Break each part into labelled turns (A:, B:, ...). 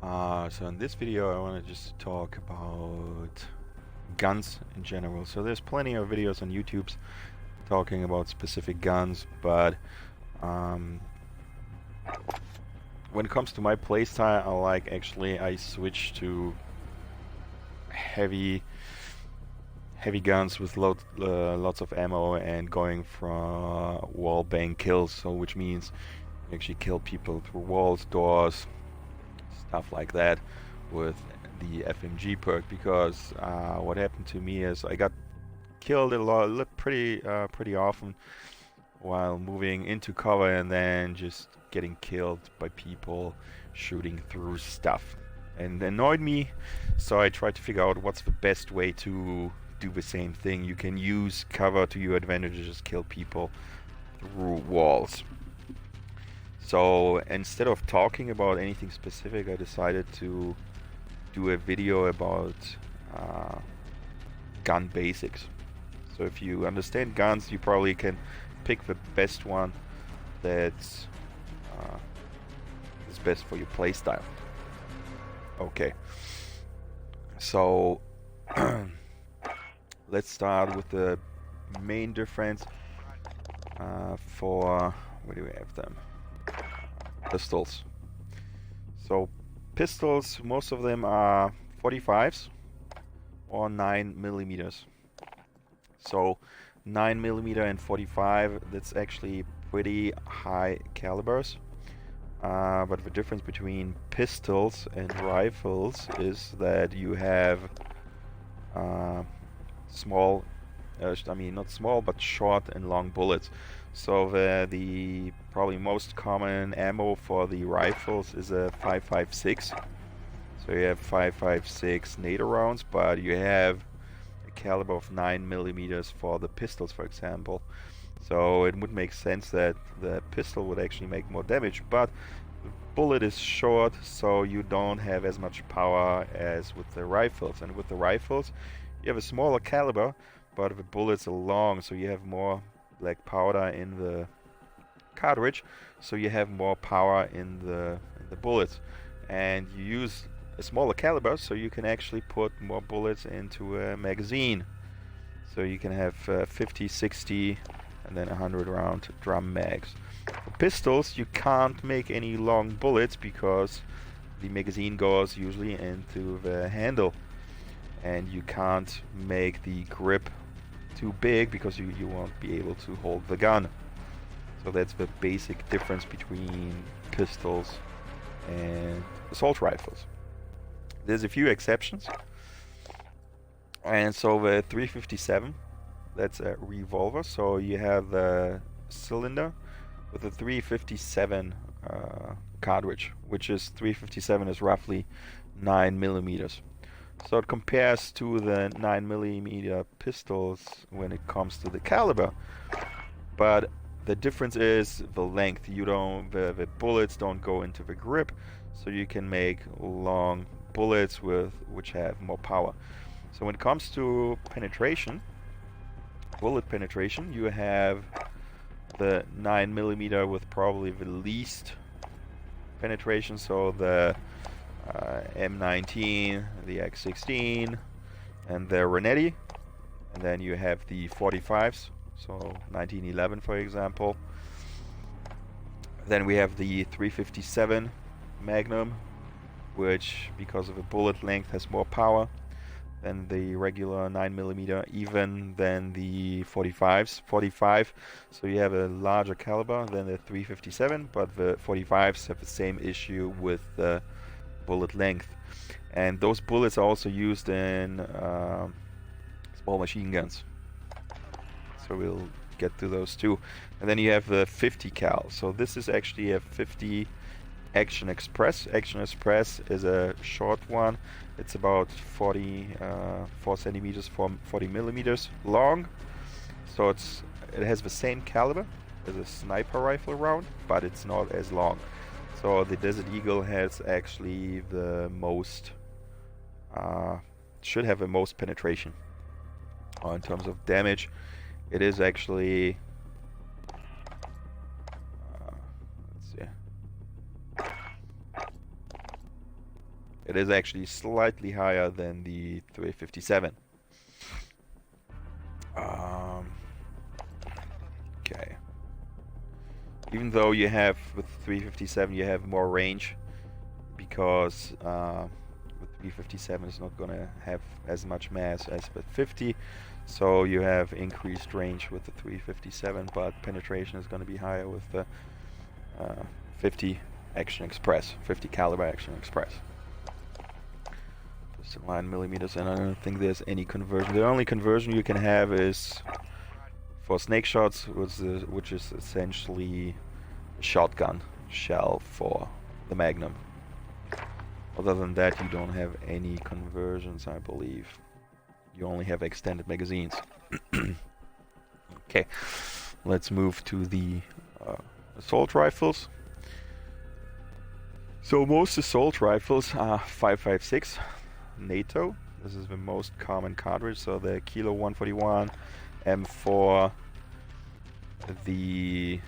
A: So in this video I want to just talk about guns in general. So there's plenty of videos on YouTube talking about specific guns, but um, when it comes to my playstyle, I switch to heavy guns with lots of ammo and going for wall bang kills. So which means you actually kill people through walls, doors, stuff like that with the FMJ perk, because what happened to me is I got killed pretty often while moving into cover and then just getting killed by people shooting through stuff, and annoyed me. So I tried to figure out what's the best way to do the same thing. You can use cover to your advantage to just kill people through walls. So instead of talking about anything specific, I decided to do a video about gun basics. So if you understand guns, you probably can pick the best one that is best for your playstyle. Okay, so let's start with the main difference for, where do we have them? Pistols. So pistols, most of them are 45s or 9mm. So 9mm and 45, that's actually pretty high calibers. But the difference between pistols and rifles is that you have small, not small, but short and long bullets. So the probably most common ammo for the rifles is a 5.56. So you have 5.56 NATO rounds, but you have a caliber of 9mm for the pistols, for example. So it would make sense that the pistol would actually make more damage, but the bullet is short, so you don't have as much power as with the rifles. And with the rifles, you have a smaller caliber, but the bullets are long, so you have more black powder in the cartridge, so you have more power in the bullets. And you use a smaller caliber, so you can actually put more bullets into a magazine. So you can have 50, 60, and then 100 round drum mags. For pistols, you can't make any long bullets because the magazine goes usually into the handle, and you can't make the grip too big because you won't be able to hold the gun. So that's the basic difference between pistols and assault rifles. There's a few exceptions. And so the 357, that's a revolver. So you have the cylinder with a 357 cartridge, which is 357 is roughly 9mm. So it compares to the 9mm pistols when it comes to the caliber, but the difference is the length. The bullets don't go into the grip, so you can make long bullets which have more power. So when it comes to penetration, bullet penetration, you have the 9mm with probably the least penetration, so the M19, the X16, and the Renetti. And then you have the 45s, so 1911 for example. Then we have the 357 Magnum, which because of the bullet length has more power than the regular 9mm, even than the 45s. 45, so you have a larger caliber than the 357, but the 45s have the same issue with the bullet length. And those bullets are also used in small machine guns. So we'll get to those too. And then you have the 50 cal. So this is actually a 50 Action Express. Action Express is a short one. It's about 4 centimeters, 40 millimeters long. So it has the same caliber as a sniper rifle round, but it's not as long. So the Desert Eagle has actually the most, should have the most penetration. In terms of damage, it is actually, let's see, It is actually slightly higher than the 357. Okay. Even though you have, with 357, you have more range, because with 357 it's not gonna have as much mass as with 50, so you have increased range with the 357, but penetration is gonna be higher with the 50 Action Express, 50 caliber Action Express. Just 9mm, and I don't think there's any conversion. The only conversion you can have is for snake shots, which is essentially a shotgun shell for the Magnum. Other than that, you don't have any conversions, I believe. You only have extended magazines. Okay, let's move to the assault rifles. So most assault rifles are 5.56 NATO. This is the most common cartridge. So the Kilo 141, M4, the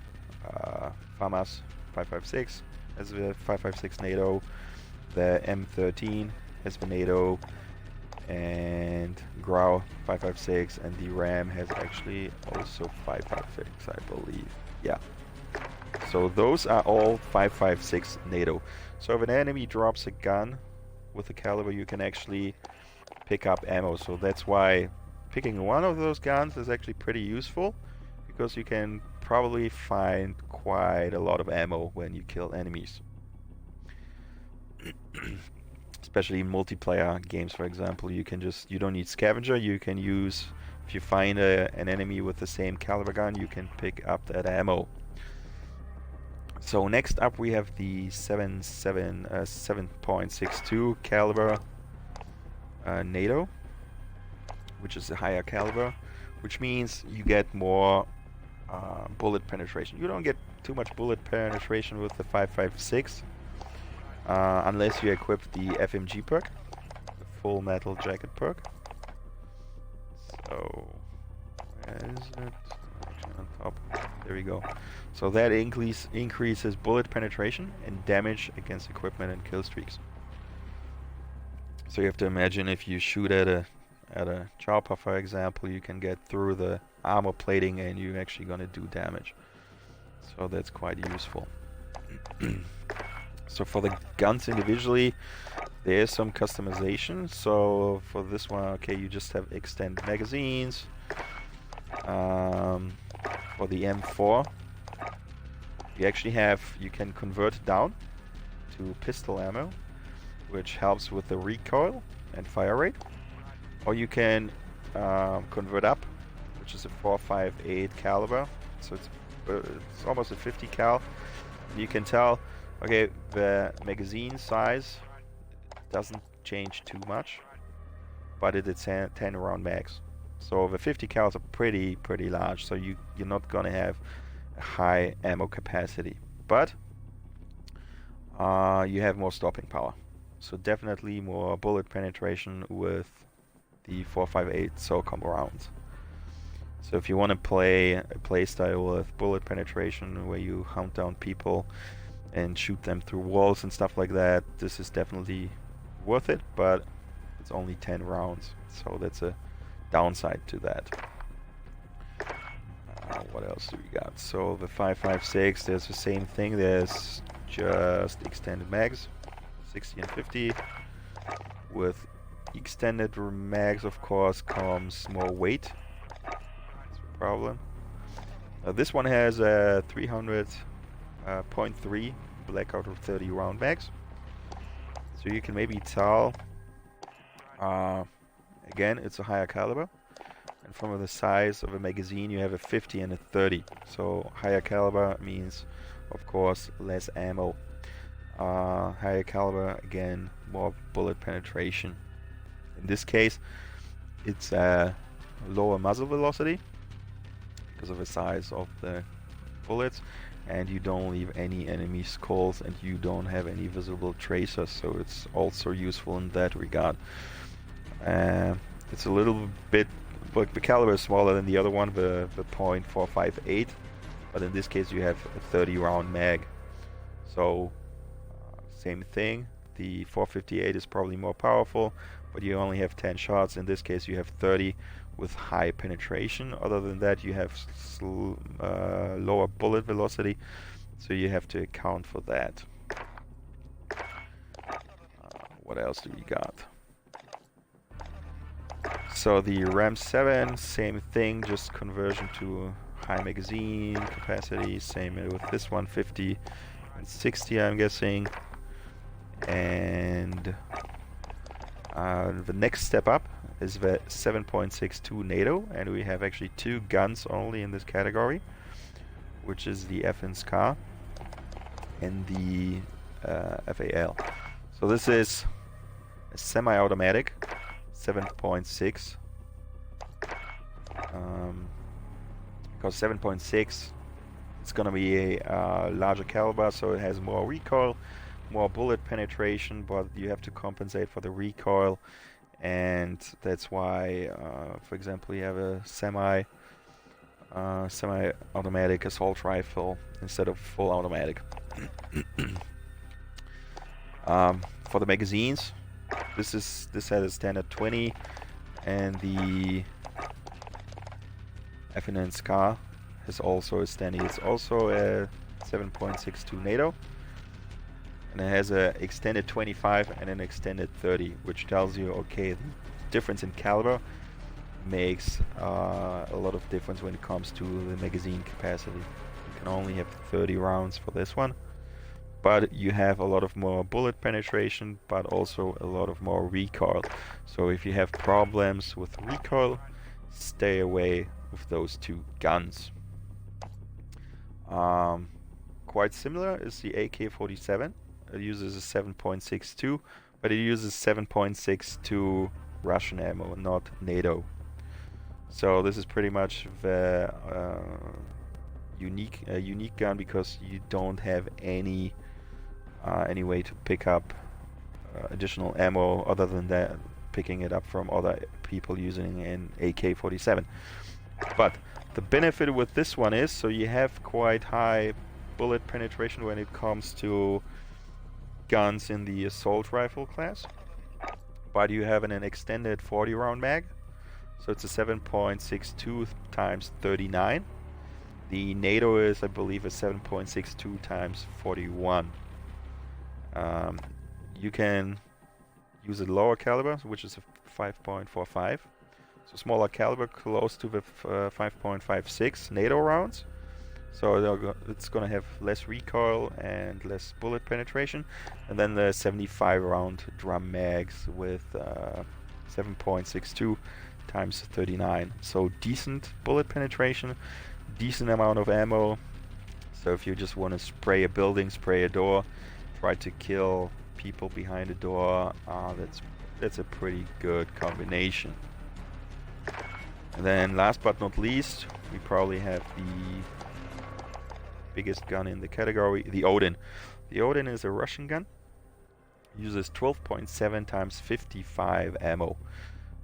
A: FAMAS 5.56 has the 5.56 NATO. The M13 has the NATO, and Grau 5.56, and the RAM has actually also 5.56, I believe. Yeah. So those are all 5.56 NATO. So if an enemy drops a gun with a caliber, you can actually pick up ammo. So that's why picking one of those guns is actually pretty useful, because you can probably find quite a lot of ammo when you kill enemies. Especially in multiplayer games, for example, you don't need scavenger. You can use, if you find an enemy with the same caliber gun, you can pick up that ammo. So next up we have the 7.62 caliber NATO, which is a higher caliber, which means you get more bullet penetration. You don't get too much bullet penetration with the 5.56 unless you equip the FMJ perk, the full metal jacket perk. So where is it? Actually on top. There we go. So that increases bullet penetration and damage against equipment and kill streaks. So you have to imagine, if you shoot at a chopper, for example, you can get through the armor plating and you're actually gonna do damage. So that's quite useful. So for the guns individually, there is some customization. So for this one, okay, you just have extended magazines. For the M4, you can convert it down to pistol ammo, which helps with the recoil and fire rate. Or you can convert up, which is a 4.58 caliber. So it's almost a 50 cal. You can tell, okay, the magazine size doesn't change too much, but it's 10 round mags. So the 50 cals are pretty large, so you're not gonna have a high ammo capacity, but you have more stopping power. So definitely more bullet penetration with the 4.58 SOCOM rounds. So if you want to play a playstyle with bullet penetration where you hunt down people and shoot them through walls and stuff like that, this is definitely worth it, but it's only 10 rounds, so that's a downside to that. What else do we got? So the 5.56, there's the same thing. There's just extended mags, 60 and 50. With extended mags, of course, comes more weight. That's a problem. This one has a 300.3 blackout of 30 round mags. So you can maybe tell, again, it's a higher caliber. And from the size of a magazine, you have a 50 and a 30. So higher caliber means, of course, less ammo. Higher caliber, again, more bullet penetration. In this case, it's a lower muzzle velocity because of the size of the bullets, and you don't leave any enemy skulls, and you don't have any visible tracers, so it's also useful in that regard. It's a little bit, but the caliber is smaller than the other one, the .458, but in this case you have a 30 round mag. So same thing, The 458 is probably more powerful, but you only have 10 shots. In this case, you have 30 with high penetration. Other than that, you have lower bullet velocity, so you have to account for that. What else do we got? So the RAM 7, same thing, just conversion to high magazine capacity. Same with this one, 50 and 60, I'm guessing. And the next step up is the 7.62 NATO, and we have actually 2 guns only in this category, which is the FNSCAR and the FAL. So this is a semi-automatic 7.6. Because 7.6, it's gonna be a larger caliber, so it has more recoil, more bullet penetration, but you have to compensate for the recoil, and that's why, for example, you have a semi-automatic assault rifle instead of full automatic. For the magazines, this has a standard 20, and the FNSCAR has also a standard. It's also a 7.62 NATO, and it has an extended 25 and an extended 30, which tells you, okay, the difference in caliber makes a lot of difference when it comes to the magazine capacity. You can only have 30 rounds for this one, but you have a lot of more bullet penetration, but also a lot of more recoil. So if you have problems with recoil, stay away with those 2 guns. Quite similar is the AK-47. It uses a 7.62, but it uses 7.62 Russian ammo, not NATO. So this is pretty much the unique gun, because you don't have any way to pick up additional ammo other than that, picking it up from other people using an AK-47. But the benefit with this one is, so you have quite high bullet penetration when it comes to guns in the assault rifle class, but you have an extended 40 round mag, so it's a 7.62 times 39. The NATO is, I believe, a 7.62 times 41. You can use a lower caliber, which is a 5.45, so smaller caliber, close to the 5.56 NATO rounds. So it's gonna have less recoil and less bullet penetration. And then the 75 round drum mags with 7.62 times 39. So decent bullet penetration, decent amount of ammo. So if you just want to spray a building, spray a door, try to kill people behind a door, that's a pretty good combination. And then last but not least, we probably have the biggest gun in the category, the Odin. The Odin is a Russian gun. It uses 12.7 times 55 ammo,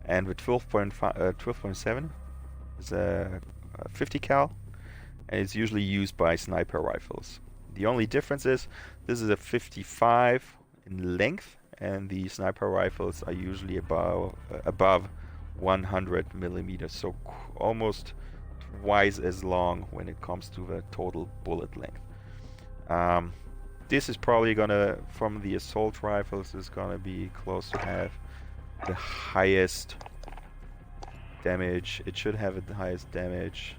A: and with 12.7 is a 50 cal, and it's usually used by sniper rifles. The only difference is this is a 55 in length, and the sniper rifles are usually above 100 millimeters, so almost twice as long when it comes to the total bullet length. This is probably gonna, from the assault rifles, is gonna be close to have the highest damage. It should have the highest damage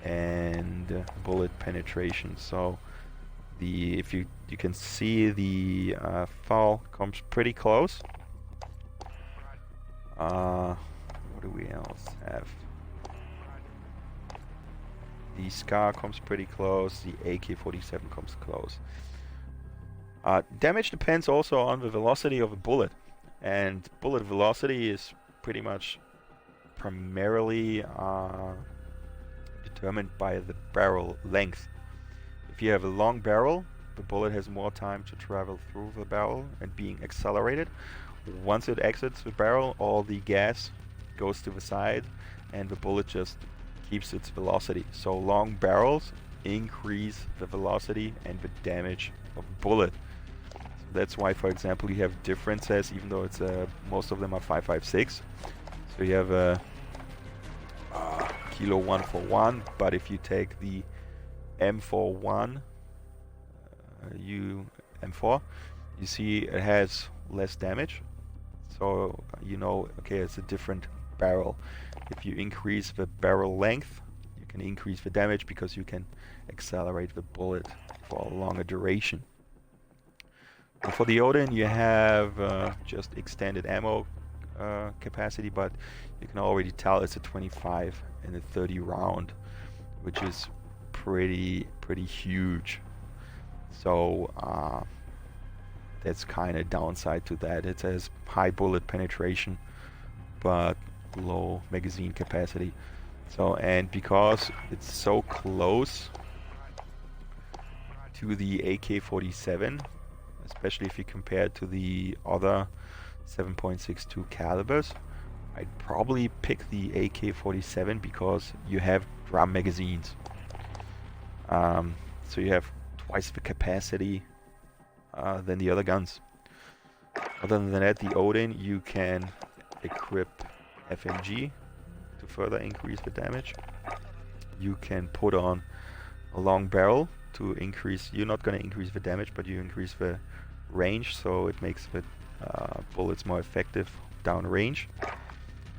A: and bullet penetration. So if you can see the fall comes pretty close. What do we else have? The SCAR comes pretty close. The AK-47 comes close. Damage depends also on the velocity of a bullet, and bullet velocity is pretty much primarily determined by the barrel length. If you have a long barrel, the bullet has more time to travel through the barrel and being accelerated. Once it exits the barrel, all the gas goes to the side and the bullet just keeps its velocity. So long barrels increase the velocity and the damage of bullet. That's why, for example, you have differences, even though it's most of them are 5.56. So you have a Kilo 141, but if you take the M41, M4, you see it has less damage. So you know, okay, it's a different barrel. If you increase the barrel length, you can increase the damage because you can accelerate the bullet for a longer duration. And for the Odin, you have just extended ammo capacity, but you can already tell it's a 25 and a 30 round, which is pretty huge. So that's kind of downside to that. It has high bullet penetration, but low magazine capacity. So, and because it's so close to the AK-47, especially if you compare it to the other 7.62 calibers, I'd probably pick the AK-47 because you have drum magazines. So you have twice the capacity than the other guns. Other than that, the Odin, you can equip FMJ to further increase the damage. You can put on a long barrel to increase, you're not going to increase the damage, but you increase the range, so it makes the bullets more effective down range.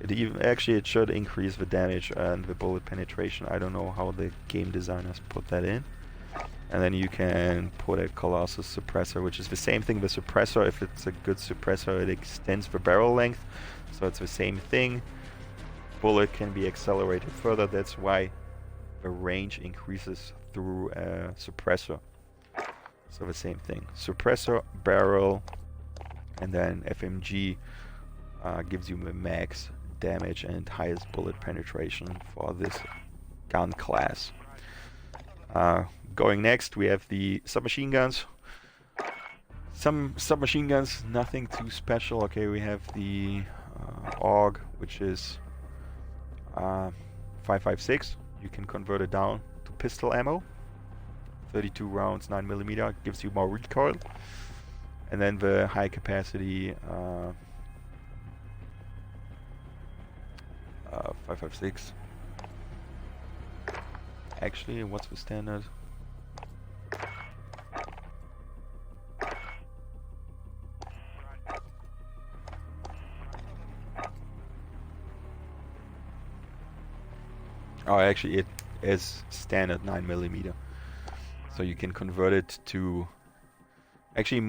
A: It should increase the damage and the bullet penetration. I don't know how the game designers put that in. And then you can put a Colossus suppressor, which is the same thing. The suppressor, if it's a good suppressor, it extends the barrel length, so it's the same thing. Bullet can be accelerated further. That's why the range increases through a suppressor. So the same thing. Suppressor, barrel, and then FMJ gives you the max damage and highest bullet penetration for this gun class. Going next, we have the submachine guns. Some submachine guns, nothing too special. Okay, we have the AUG, which is 5.56. You can convert it down to pistol ammo. 32 rounds, 9mm, gives you more recoil. And then the high capacity 5.56. Actually, what's the standard? Oh, actually, it is standard 9mm. So you can convert it to. Actually,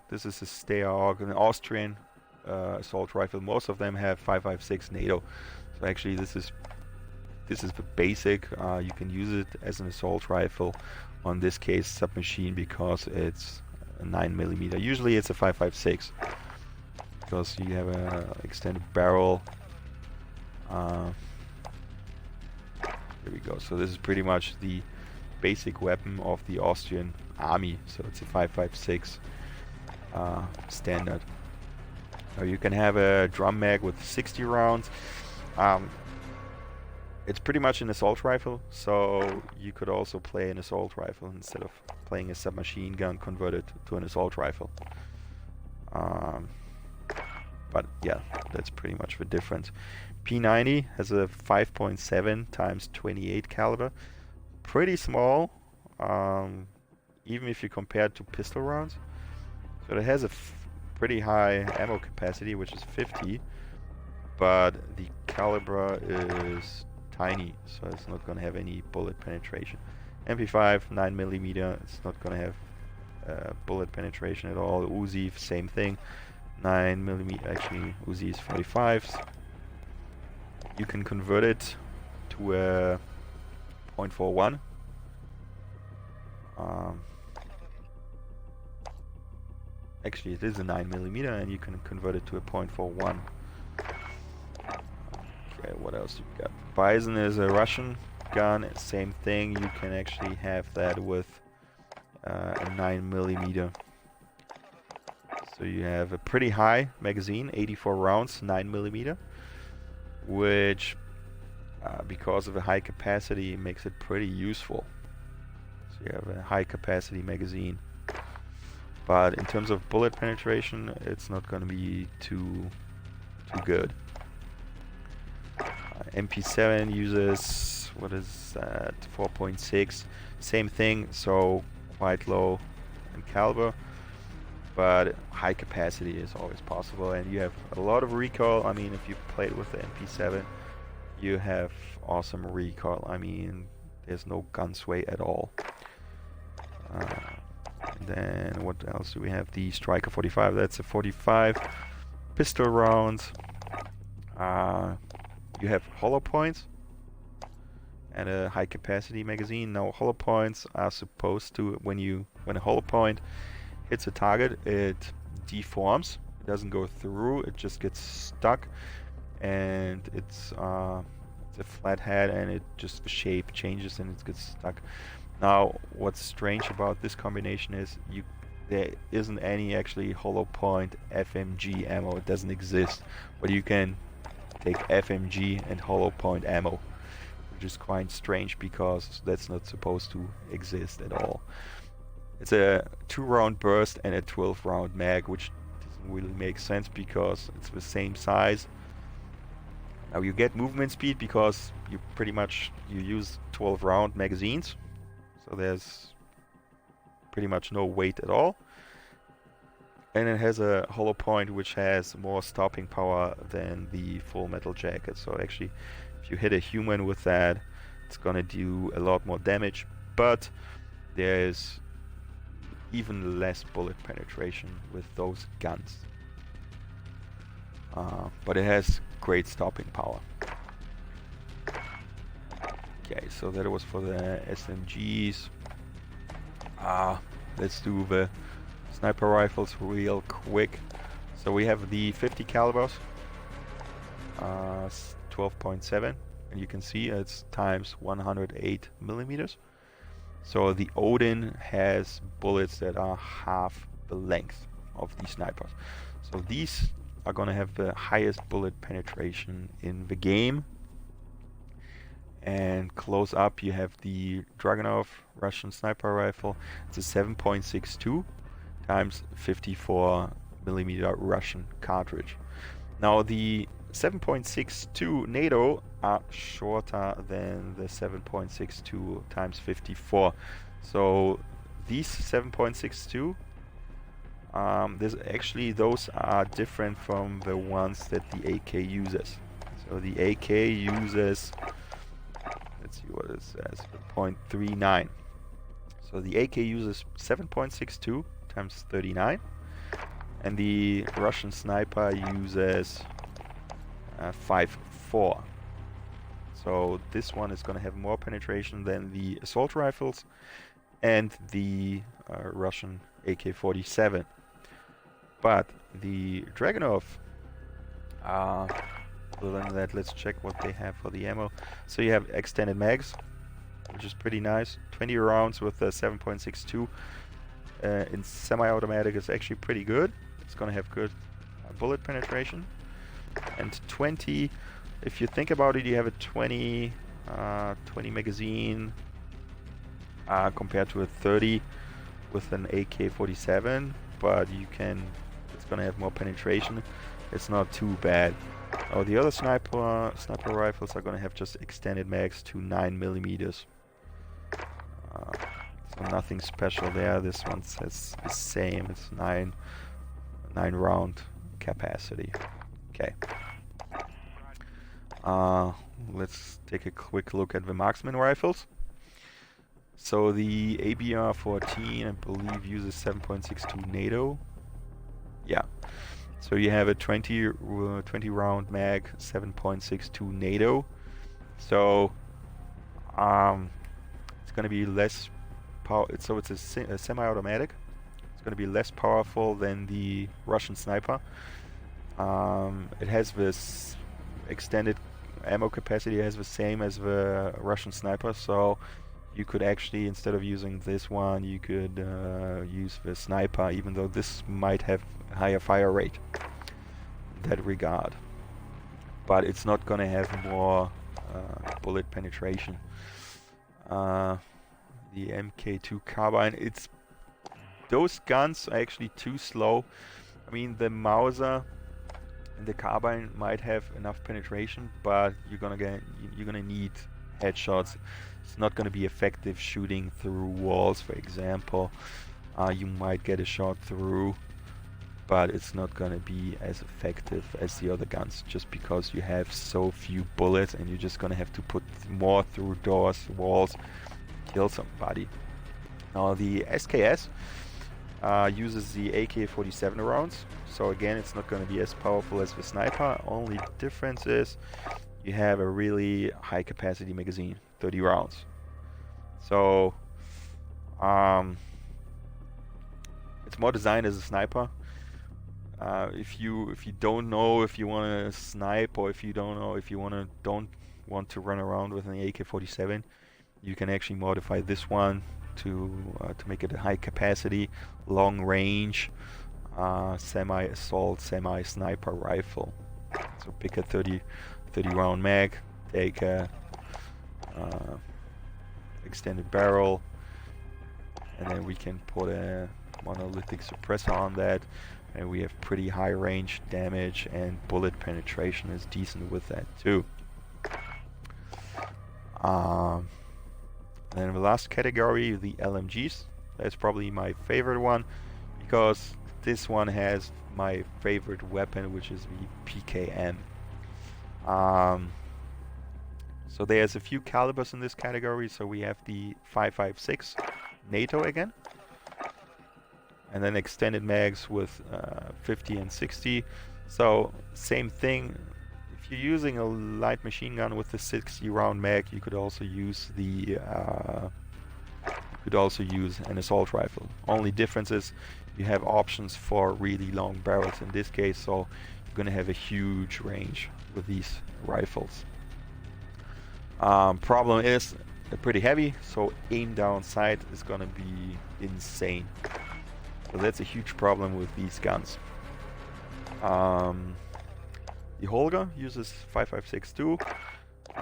A: this is a Steyr, an Austrian assault rifle. Most of them have 5.56 NATO. So actually, this is the basic. You can use it as an assault rifle. On this case, submachine, because it's a 9mm. Usually, it's a 5.56 because you have an extended barrel. Here we go. So this is pretty much the basic weapon of the Austrian army. So it's a 5.56 standard. Now you can have a drum mag with 60 rounds. It's pretty much an assault rifle, so you could also play an assault rifle instead of playing a submachine gun converted to an assault rifle. But yeah, that's pretty much the difference. P90 has a 5.7 times 28 caliber. Pretty small, even if you compare it to pistol rounds. So it has a pretty high ammo capacity, which is 50, but the caliber is tiny, so it's not going to have any bullet penetration. MP5, 9mm, it's not going to have bullet penetration at all. Uzi, same thing, 9mm. Actually, Uzi is 45s. You can convert it to a .41. Actually, it is a 9mm, and you can convert it to a .41. Okay, what else you got? Bison is a Russian gun. Same thing. You can actually have that with a 9mm. So you have a pretty high magazine, 84 rounds, 9mm, which, because of the high capacity, makes it pretty useful. So you have a high capacity magazine. but in terms of bullet penetration, it's not going to be too good. MP7 uses, what is that, 4.6, same thing, so quite low in caliber, but high capacity is always possible, and you have a lot of recoil. I mean, if you played with the MP7, you have awesome recoil. I mean, there's no gun sway at all. And then what else do we have? The Striker 45, that's a 45 pistol rounds. You have hollow points and a high capacity magazine. Now hollow points are supposed to, when a hollow point hits a target, it deforms. It doesn't go through, it just gets stuck, and it's a flat head, and it just, the shape changes and it gets stuck. Now what's strange about this combination is there isn't any actually hollow point FMG ammo. It doesn't exist, but you can take FMG and hollow point ammo, which is quite strange because that's not supposed to exist at all. It's a 2-round burst and a 12-round mag, which doesn't really make sense because it's the same size. Now you get movement speed because you use 12-round magazines, so there's pretty much no weight at all. And it has a hollow point which has more stopping power than the full metal jacket. So actually, if you hit a human with that, it's gonna do a lot more damage, but there's even less bullet penetration with those guns. But it has great stopping power. Okay, so that was for the SMGs. Let's do the sniper rifles real quick. So we have the 50 calibers, 12.7, and you can see it's times 108 millimeters. So the Odin has bullets that are half the length of the snipers. So these are gonna have the highest bullet penetration in the game. And close up you have the Dragunov Russian sniper rifle. It's a 7.62 times 54 millimeter Russian cartridge. Now the 7.62 NATO are shorter than the 7.62 times 54. So these 7.62, those are different from the ones that the AK uses. So the AK uses, let's see what it says, 0.39. So the AK uses 7.62 times 39, and the Russian sniper uses 5.4. So this one is going to have more penetration than the assault rifles and the Russian AK-47. But the Dragunov, other than that, let's check what they have for the ammo. So you have extended mags, which is pretty nice. 20 rounds with the 7.62 in semi-automatic is actually pretty good. It's going to have good bullet penetration. And 20, if you think about it, you have a 20 magazine compared to a 30 with an AK-47, but it's going to have more penetration. It's not too bad. Oh, the other sniper rifles are going to have just extended mags to 9 millimeters. So nothing special there. This one says the same. It's 9 round capacity. Okay. Let's take a quick look at the marksman rifles. So the ABR-14, I believe, uses 7.62 NATO. Yeah. So you have a 20 round mag, 7.62 NATO. So it's going to be less power. So it's a semi-automatic. It's going to be less powerful than the Russian sniper. It has this extended ammo capacity. It has the same as the Russian sniper. So you could actually, instead of using this one, you could use the sniper, even though this might have a higher fire rate in that regard. But it's not going to have more bullet penetration. The MK2 carbine, it's those guns are actually too slow. I mean, the Mauser and the carbine might have enough penetration, but you're gonna need headshots. It's not gonna be effective shooting through walls, for example. You might get a shot through, but it's not gonna be as effective as the other guns, just because you have so few bullets and you're just gonna have to put more through doors, walls, kill somebody. Now the SKS uses the AK-47 rounds, so again it's not going to be as powerful as the sniper. Only difference is you have a really high capacity magazine, 30 rounds. So it's more designed as a sniper. If you don't know if you want to snipe, or if you don't know if you don't want to run around with an AK-47, you can actually modify this one to make it a high capacity, long range, semi-assault, semi-sniper rifle. So pick a 30 round mag, take a extended barrel, and then we can put a monolithic suppressor on that, and we have pretty high range damage, and bullet penetration is decent with that too. And then the last category, the LMGs. That's probably my favorite one, because this one has my favorite weapon, which is the PKM. So there's a few calibers in this category. So we have the 5.56 NATO again, and then extended mags with 50 and 60. So same thing. If you're using a light machine gun with the 60 round mag, you could also use an assault rifle. Only difference is you have options for really long barrels in this case, so you're gonna have a huge range with these rifles. Problem is they're pretty heavy, so aim down sight is gonna be insane. So that's a huge problem with these guns. The Holger uses 5.56 too,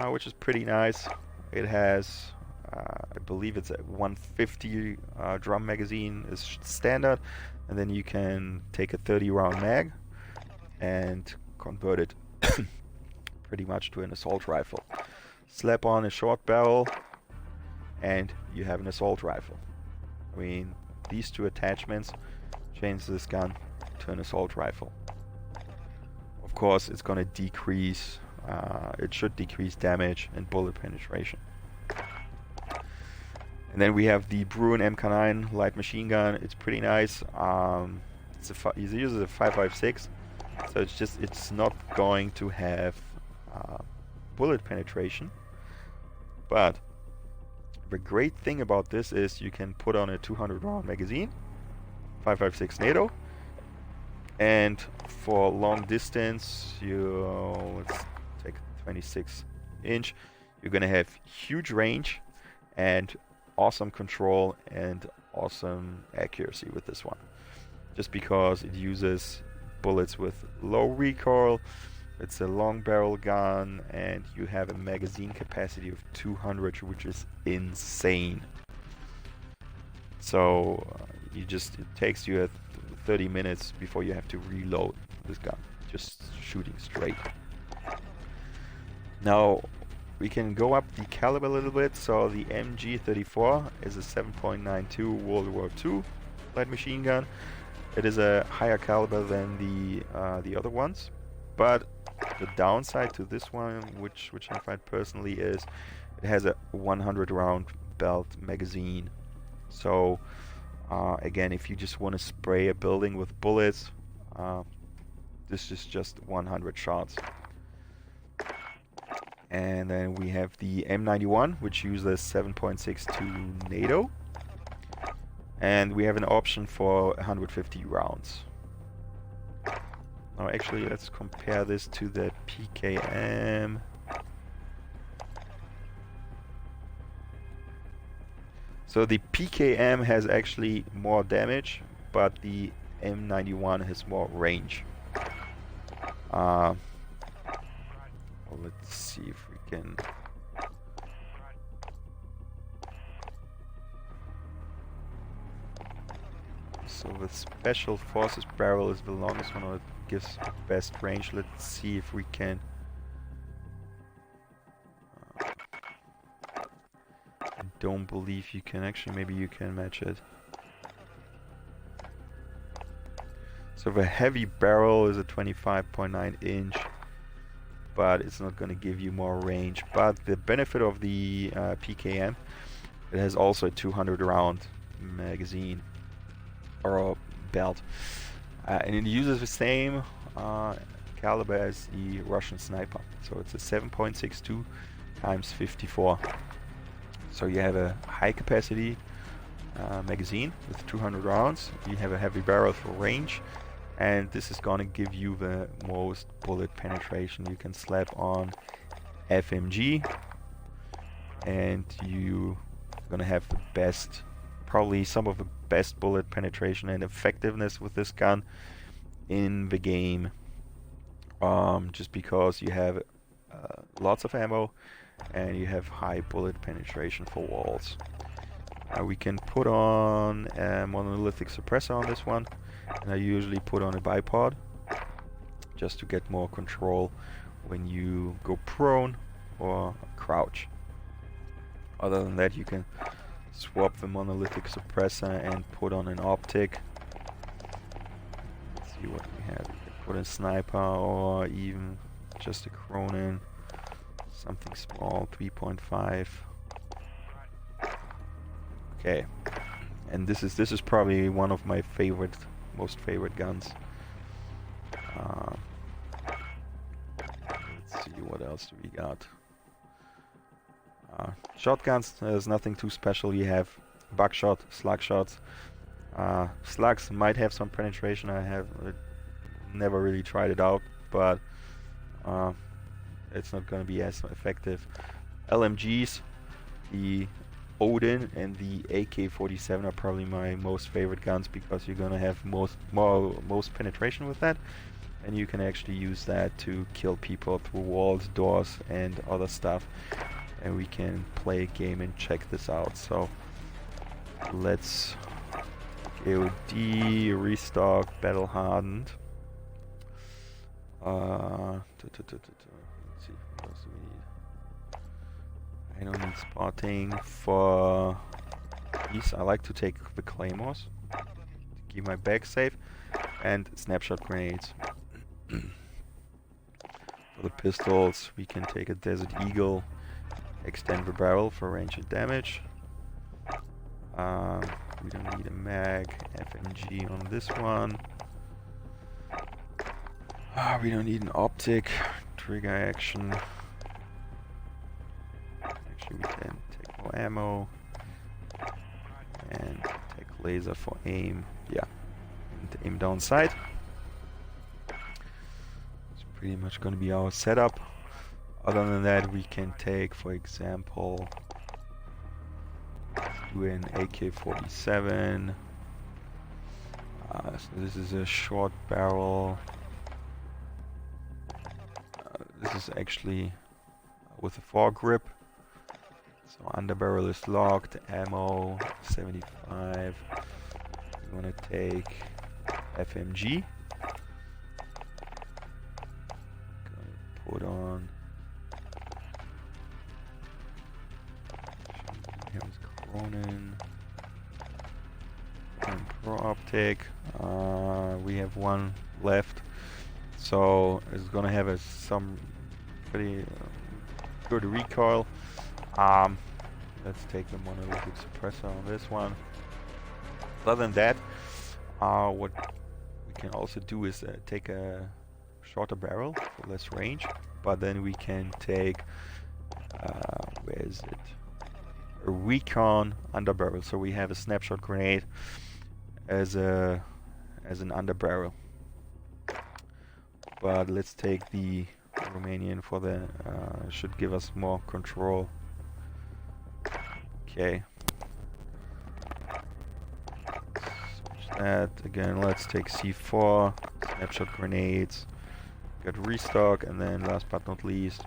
A: which is pretty nice. It has, I believe it's a 150 drum magazine is standard, and then you can take a 30 round mag and convert it pretty much to an assault rifle. Slap on a short barrel and you have an assault rifle. I mean, these two attachments change this gun to an assault rifle. Of course, it's going to decrease, it should decrease damage and bullet penetration. And then we have the Bruin MK9 light machine gun. It's pretty nice. It uses a 5.56, so it's not going to have bullet penetration. But the great thing about this is you can put on a 200 round magazine, 5.56 NATO, and for long distance, let's take 26 inch, you're gonna have huge range and awesome control and awesome accuracy with this one, just because it uses bullets with low recoil. It's a long barrel gun, and you have a magazine capacity of 200, which is insane. So it takes you 30 minutes before you have to reload this gun, just shooting straight. Now we can go up the caliber a little bit. So the MG34 is a 7.92 World War II light machine gun. It is a higher caliber than the other ones, but the downside to this one, which I find personally, is it has a 100 round belt magazine. So again, if you just want to spray a building with bullets, this is just 100 shots. And then we have the M91, which uses 7.62 NATO, and we have an option for 150 rounds. Now actually, let's compare this to the PKM. So the PKM has actually more damage, but the M91 has more range. Well, let's see if we can... So the Special Forces barrel is the longest one, or it gives the best range. Let's see if we can... I don't believe you can. Actually, maybe you can match it. So the heavy barrel is a 25.9 inch, but it's not going to give you more range. But the benefit of the PKM, it has also a 200 round magazine or belt, and it uses the same caliber as the Russian sniper. So it's a 7.62 times 54. So you have a high capacity magazine with 200 rounds. You have a heavy barrel for range, and this is gonna give you the most bullet penetration. You can slap on FMG, and you gonna have the best, probably some of the best bullet penetration and effectiveness with this gun in the game, just because you have lots of ammo and you have high bullet penetration for walls. We can put on a monolithic suppressor on this one, and I usually put on a bipod just to get more control when you go prone or crouch. Other than that, you can swap the monolithic suppressor and put on an optic. Let's see what we have. You can put a sniper or even just a Cronin, something small, 3.5. Okay, and this is probably one of my most favorite guns. Let's see, what else do we got? Shotguns, there's nothing too special. You have buckshot, slug shots. Slugs might have some penetration. I have never really tried it out, but it's not going to be as effective. LMGs, the Odin and the AK-47 are probably my most favorite guns, because you're going to have most penetration with that, and you can actually use that to kill people through walls, doors, and other stuff. And we can play a game and check this out. So let's AOD, restock, battle hardened. Let's see, what else do we need? I don't need spotting for these. I like to take the claymores to keep my bag safe, and snapshot grenades. For the pistols, we can take a Desert Eagle, extend the barrel for range and damage. We don't need a mag, FMG on this one. We don't need an optic, trigger action. Actually, we can take more ammo and take laser for aim. Yeah, and aim down sight. It's pretty much going to be our setup. Other than that, we can take, for example, let's do an AK-47. So this is a short barrel. This is actually with a foregrip. So underbarrel is locked, ammo 75. We want to take FMG. Gonna put on. Here's Cronin. And Pro Optic. We have one left. So it's gonna have some pretty good recoil. Let's take the monolithic suppressor on this one. Other than that, what we can also do is take a shorter barrel for less range, but then we can take where is it? A recon underbarrel. So we have a snapshot grenade as an underbarrel. But let's take the Romanian for the should give us more control. Okay. Switch that again. Let's take C4, snapshot grenades, got restock, and then last but not least,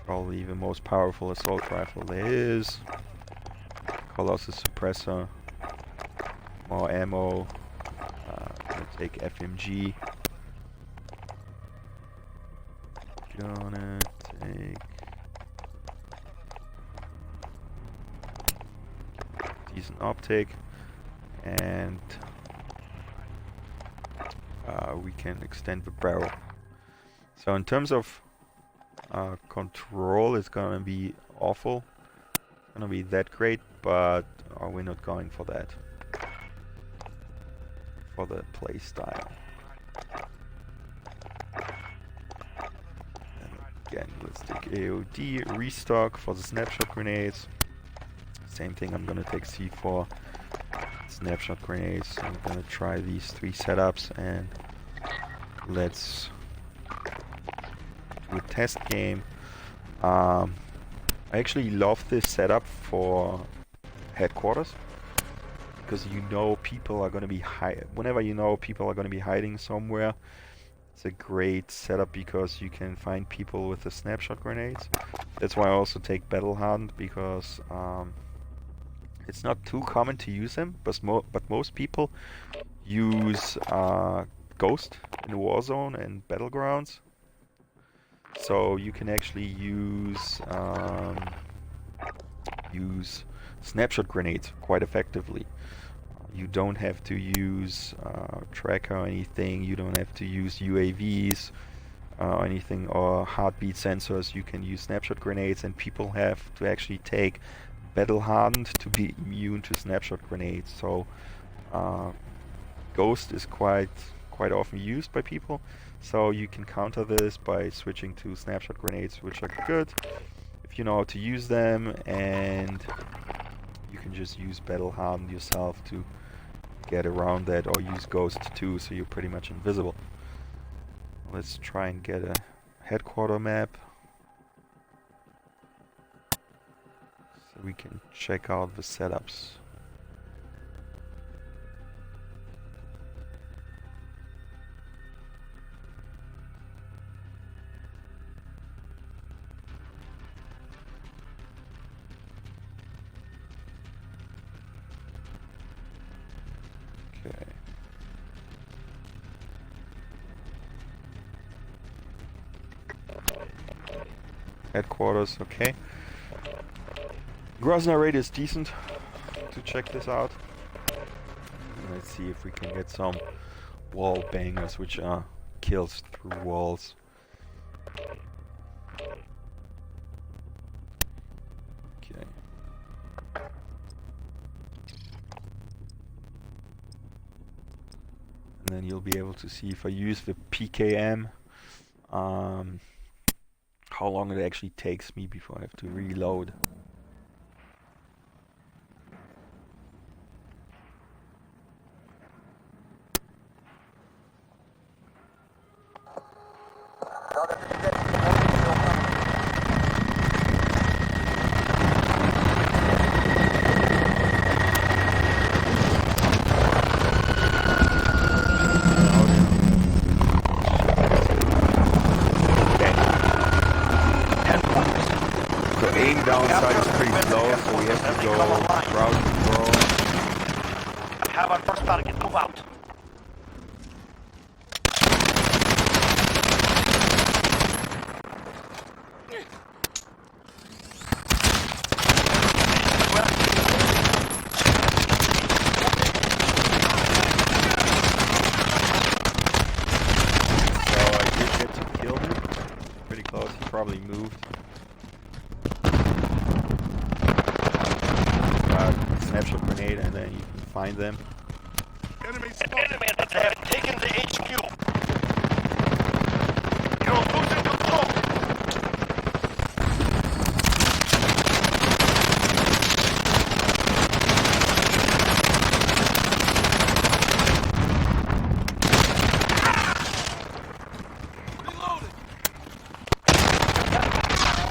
A: probably the most powerful assault rifle there is, Colossus suppressor. more ammo. Gonna take FMG. Gonna take decent optic, and we can extend the barrel. So in terms of control, it's gonna be awful. It's gonna be that great, but we're not going for that. For the play style. And again, let's take AOD, restock for the snapshot grenades. Same thing, I'm gonna take C4, snapshot grenades. I'm gonna try these 3 setups, and let's do a test game. I actually love this setup for headquarters, because you know people are going to be whenever you know people are going to be hiding somewhere. It's a great setup because you can find people with the snapshot grenades. That's why I also take battle hardened, because it's not too common to use them, but most people use Ghost in Warzone and Battlegrounds. So you can actually use snapshot grenades quite effectively. You don't have to use tracker or anything. You don't have to use UAVs or anything, or heartbeat sensors. You can use snapshot grenades, and people have to actually take battle hardened to be immune to snapshot grenades. So Ghost is quite often used by people. So you can counter this by switching to snapshot grenades, which are good if you know how to use them, and you can just use battle hardened yourself to get around that, or use Ghost too, so you're pretty much invisible. Let's try and get a headquarter map so we can check out the setups. Headquarters, okay. Grosvenor rate is decent to check this out. Let's see if we can get some wall bangers, which are kills through walls. Okay. And then you'll be able to see if I use the PKM, how long it actually takes me before I have to reload. Downside is pretty slow, so we have to go route control.
B: I have our first target. Move out.
A: So I did get to kill him. Pretty close. He probably moved. Snapshot grenade, and then you can find them.
B: Enemy have taken the HQ. You're losing control.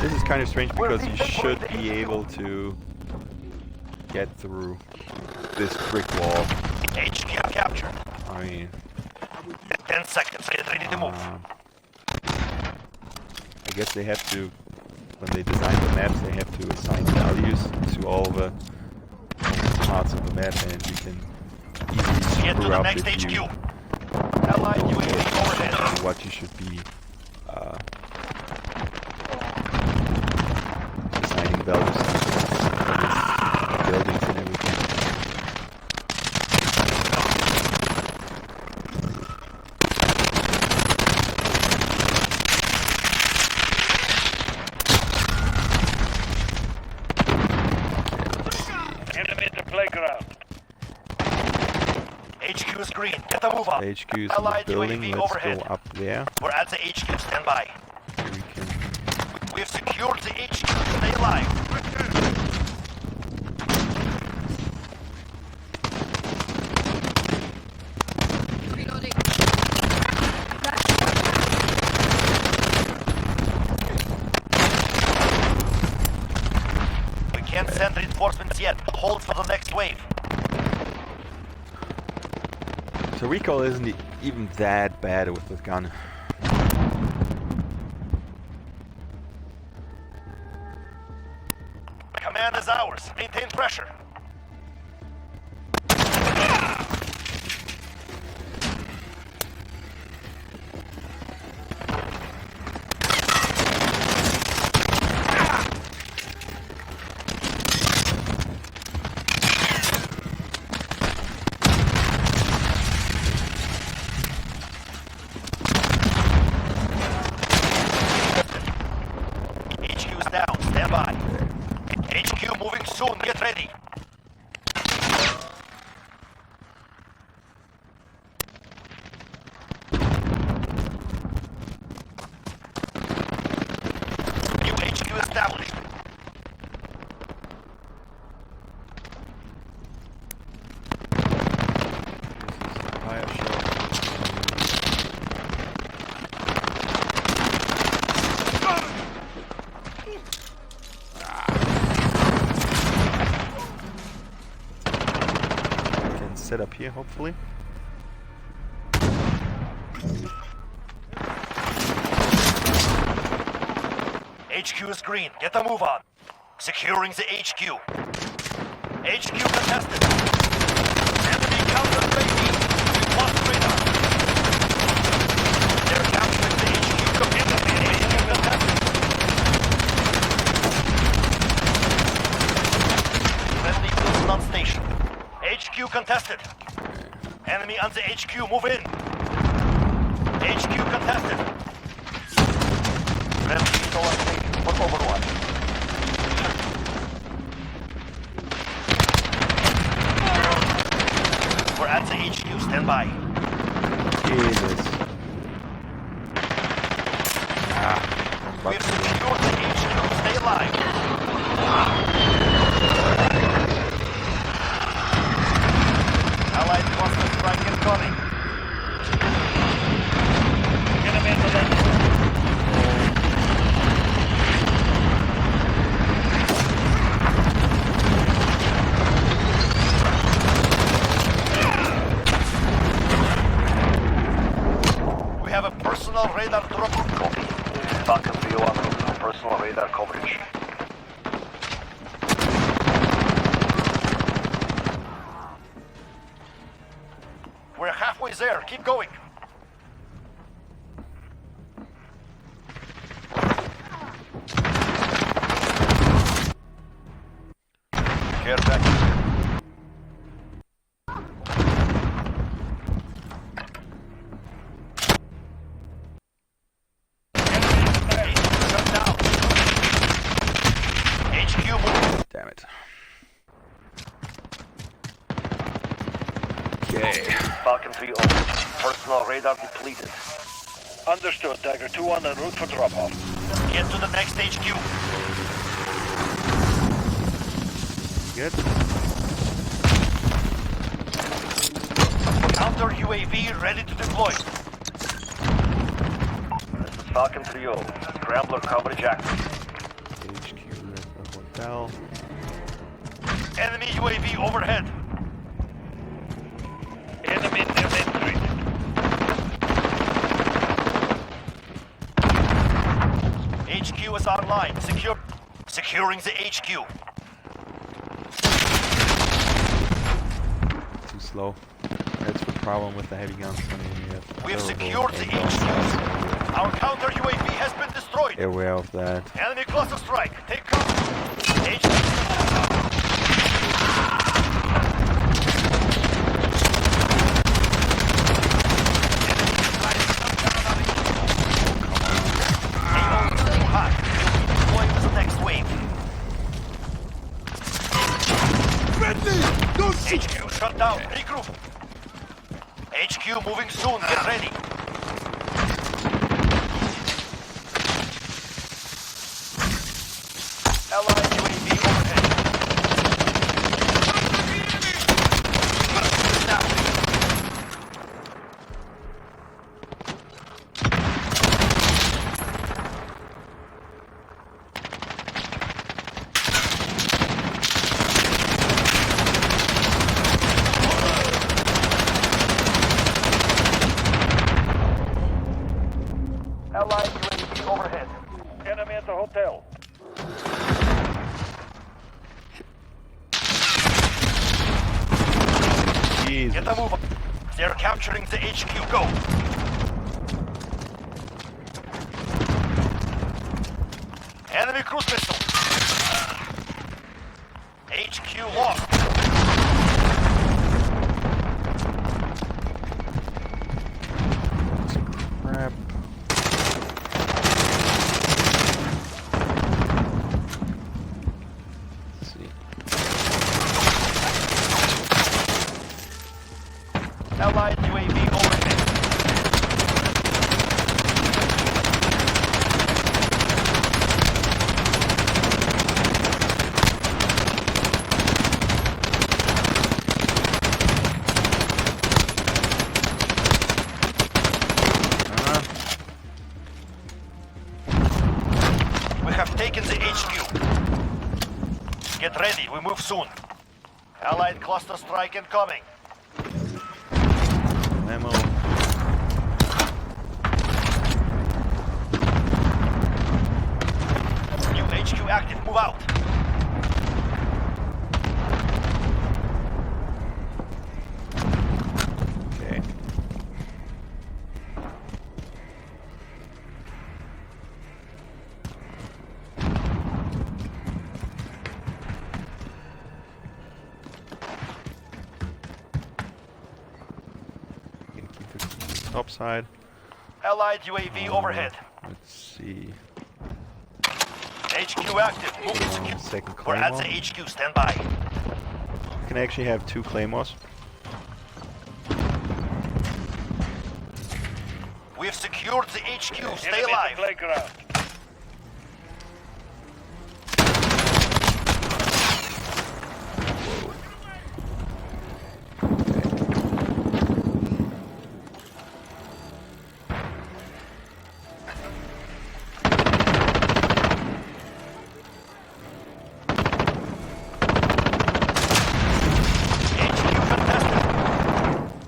A: This is kind of strange because you should be able to get through this brick wall.
B: HQ captured.
A: I mean,
B: 10 seconds. Get ready to move.
A: I guess they have to, when they design the maps, they have to assign values to all the parts of the map, and you can screw up if you
B: Allied
A: don't
B: UAV overhead.
A: know what you should be assigning values to buildings and everything.
B: Enemy at the playground. HQ is green. Get the move on.
A: HQ is in the
B: Allied
A: building.
B: UAV
A: Let's
B: overhead.
A: go up there.
B: We're at the HQ. Stand by.
A: We can.
B: We've secured the HQ. Stay alive.
C: Reloading.
B: We can't send reinforcements yet. Hold for the next wave.
A: So recoil isn't even that bad with this gun.
B: Command is ours. Maintain pressure. HQ is down. Stand by. HQ moving soon. Get ready. New HQ established.
A: This is a fire shot. We can set up here, hopefully.
B: HQ is green. Get the move on. Securing the HQ. HQ contested. Enemy counter UAV. We lost radar. They're capturing the HQ. HQ contested. Friendly close on station. HQ contested. Enemy on the HQ. Move in. HQ contested. Friendly still on station. For overwatch. We're at the HQ. Stand by.
A: Jesus.
B: We've secured the HQ. Stay alive. Allied cluster strike incoming. Enemy at the left. We have a personal radar drop. Copy. Falcon 301 on personal radar coverage. We're halfway there. Keep going. Care package. Shut down. HQ moving.
A: Damn it. Okay.
B: Falcon 3 over. Personal radar depleted. Understood. Tiger 2-1 en route for drop-off. Get to the next HQ.
A: Good.
B: Counter UAV ready to deploy. This is Falcon 3-0. Scrambler coverage active.
A: HQ at the hotel.
B: Enemy UAV overhead. Enemy infantry. HQ is online. Securing the HQ.
A: Too slow. That's problem with the heavy guns. I mean, you have
B: We've
A: terrible
B: secured the
A: aim
B: HQs.
A: down.
B: Our counter UAV has been destroyed.
A: They're aware of that.
B: Enemy cluster strike. Take cover. HQ. HQ shut down. Regroup. HQ moving soon. Get ready. Allied UAV overhead. Allied UAV overhead. Enemy at the hotel.
A: Jesus.
B: Get the move on. They're capturing the HQ. Go. Enemy cruise missile. HQ lost.
A: Crap. Let's see.
B: Allied UAV overhead. We have taken the HQ. Get ready, we move soon. Allied cluster strike incoming.
A: Ammo.
B: New HQ active, move out.
A: Okay. Top side.
B: Allied UAV overhead.
A: Let's see.
B: HQ active, moving secure.
A: Second
B: We're at
A: claymore.
B: the HQ, stand by.
A: You can actually have 2 claymores.
B: We've secured the HQ, stay alive.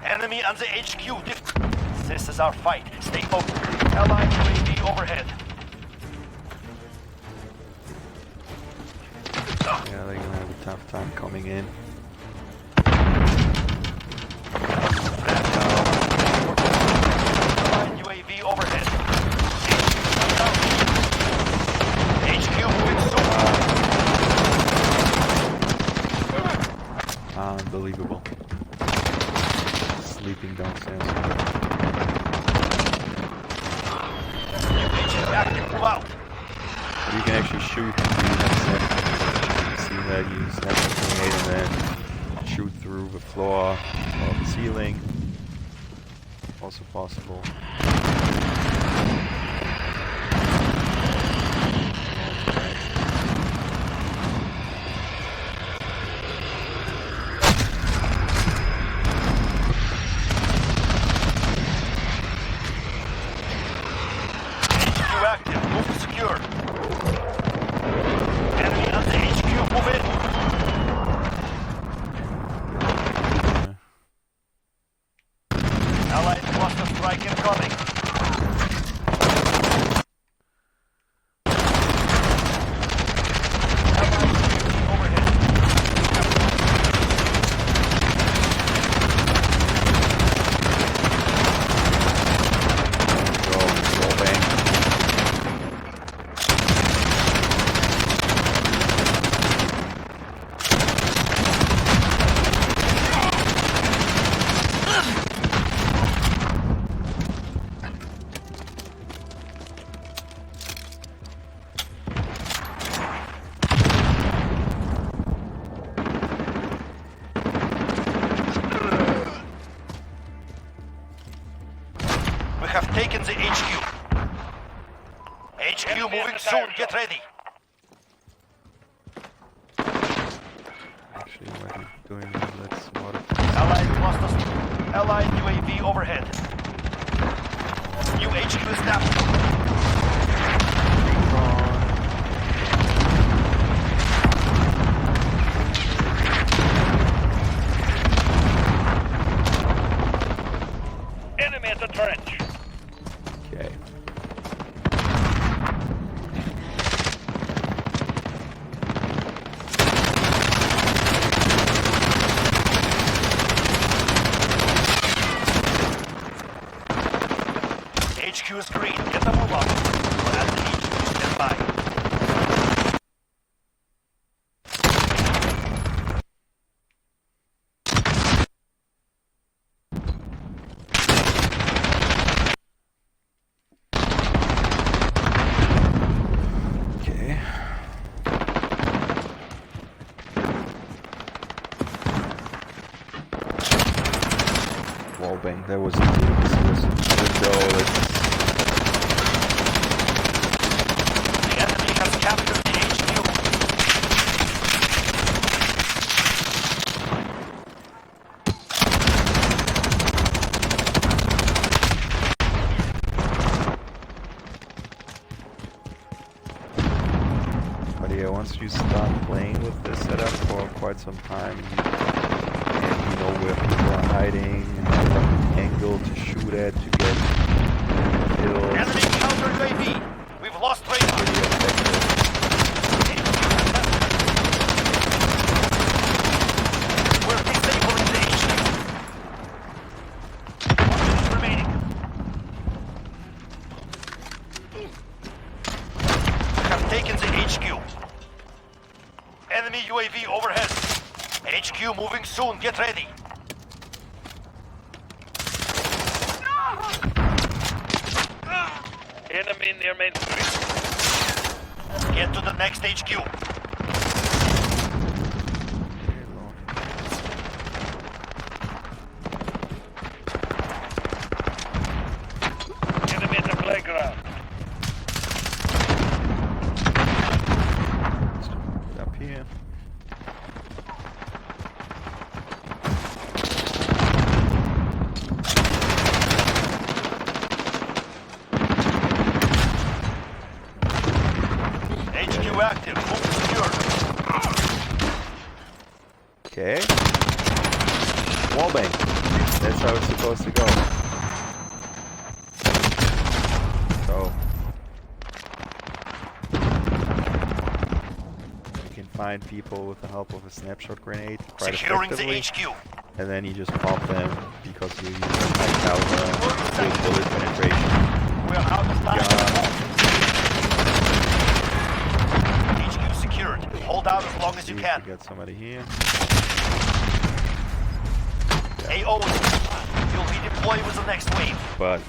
B: Enemy on the HQ. This is our fight. Stay focused. Allied UAV overhead.
A: Yeah, they're gonna have a tough time coming in.
B: Allied UAV overhead. HQ moving soon.
A: Unbelievable. Sleeping downstairs.
B: HQ active, move out.
A: You can actually shoot through that set. See that you snap the grenade and then shoot through the floor or the ceiling. Also possible.
B: HQ active, move secure. Enemy on the HQ, move in. Allied cluster strike incoming. Allied UAV overhead. have taken the HQ. HQ moving soon, get ready.
A: Actually, what are you doing? Let's modify.
B: Allied clusters. Allied UAV overhead. New HQ established. Enemy at the trench.
A: Okay.
B: HQ is green. Get the move on. As the HQ stand by.
A: Okay. Wallbang, that was a window.
B: The enemy has captured the HQ.
A: But yeah, once you start playing with this setup for quite some time, and you know where people are hiding, have an angle to shoot at to get kills.
B: Enemy counter UAV. We've lost radar.
A: Pretty effective.
B: We're disabling the HQ. 1 minute remaining. We have taken the HQ. Enemy UAV overhead. HQ moving soon. Get ready. Enemy near main street. Get to the next HQ. Enemy at the playground.
A: Up here.
B: HQ active. Move secure.
A: Okay. Wallbang. That's how it's supposed to go. So you can find people with the help of a snapshot grenade quite
B: Securing the
A: effectively,
B: HQ.
A: and then you just pop them because you use high caliber with bullet penetration.
B: We're out of time.
A: Yeah.
B: HQ secured. Hold out as long as
A: See
B: you
A: if
B: can.
A: we get somebody here.
B: AO, you'll be deployed with the next wave.
A: But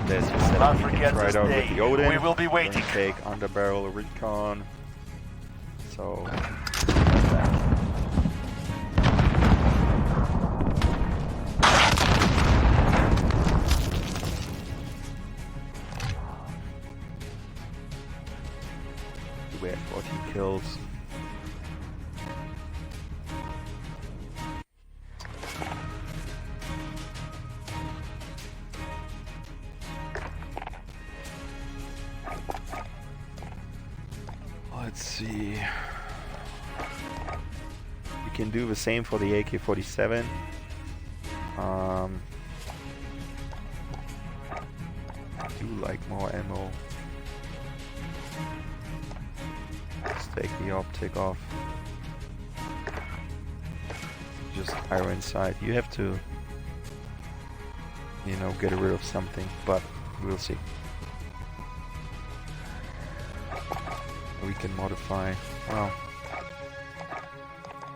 A: there's your
B: Not
A: setup. You
B: forget
A: can try
B: this
A: it out
B: day.
A: with the Odin.
B: We will be waiting.
A: Then take underbarrel recon. So we had 14 kills. Let's see. We can do the same for the AK-47. I do like more ammo. Let's take the optic off. Just iron sight. You have to, you know, get rid of something, but we'll see. We can modify. Well,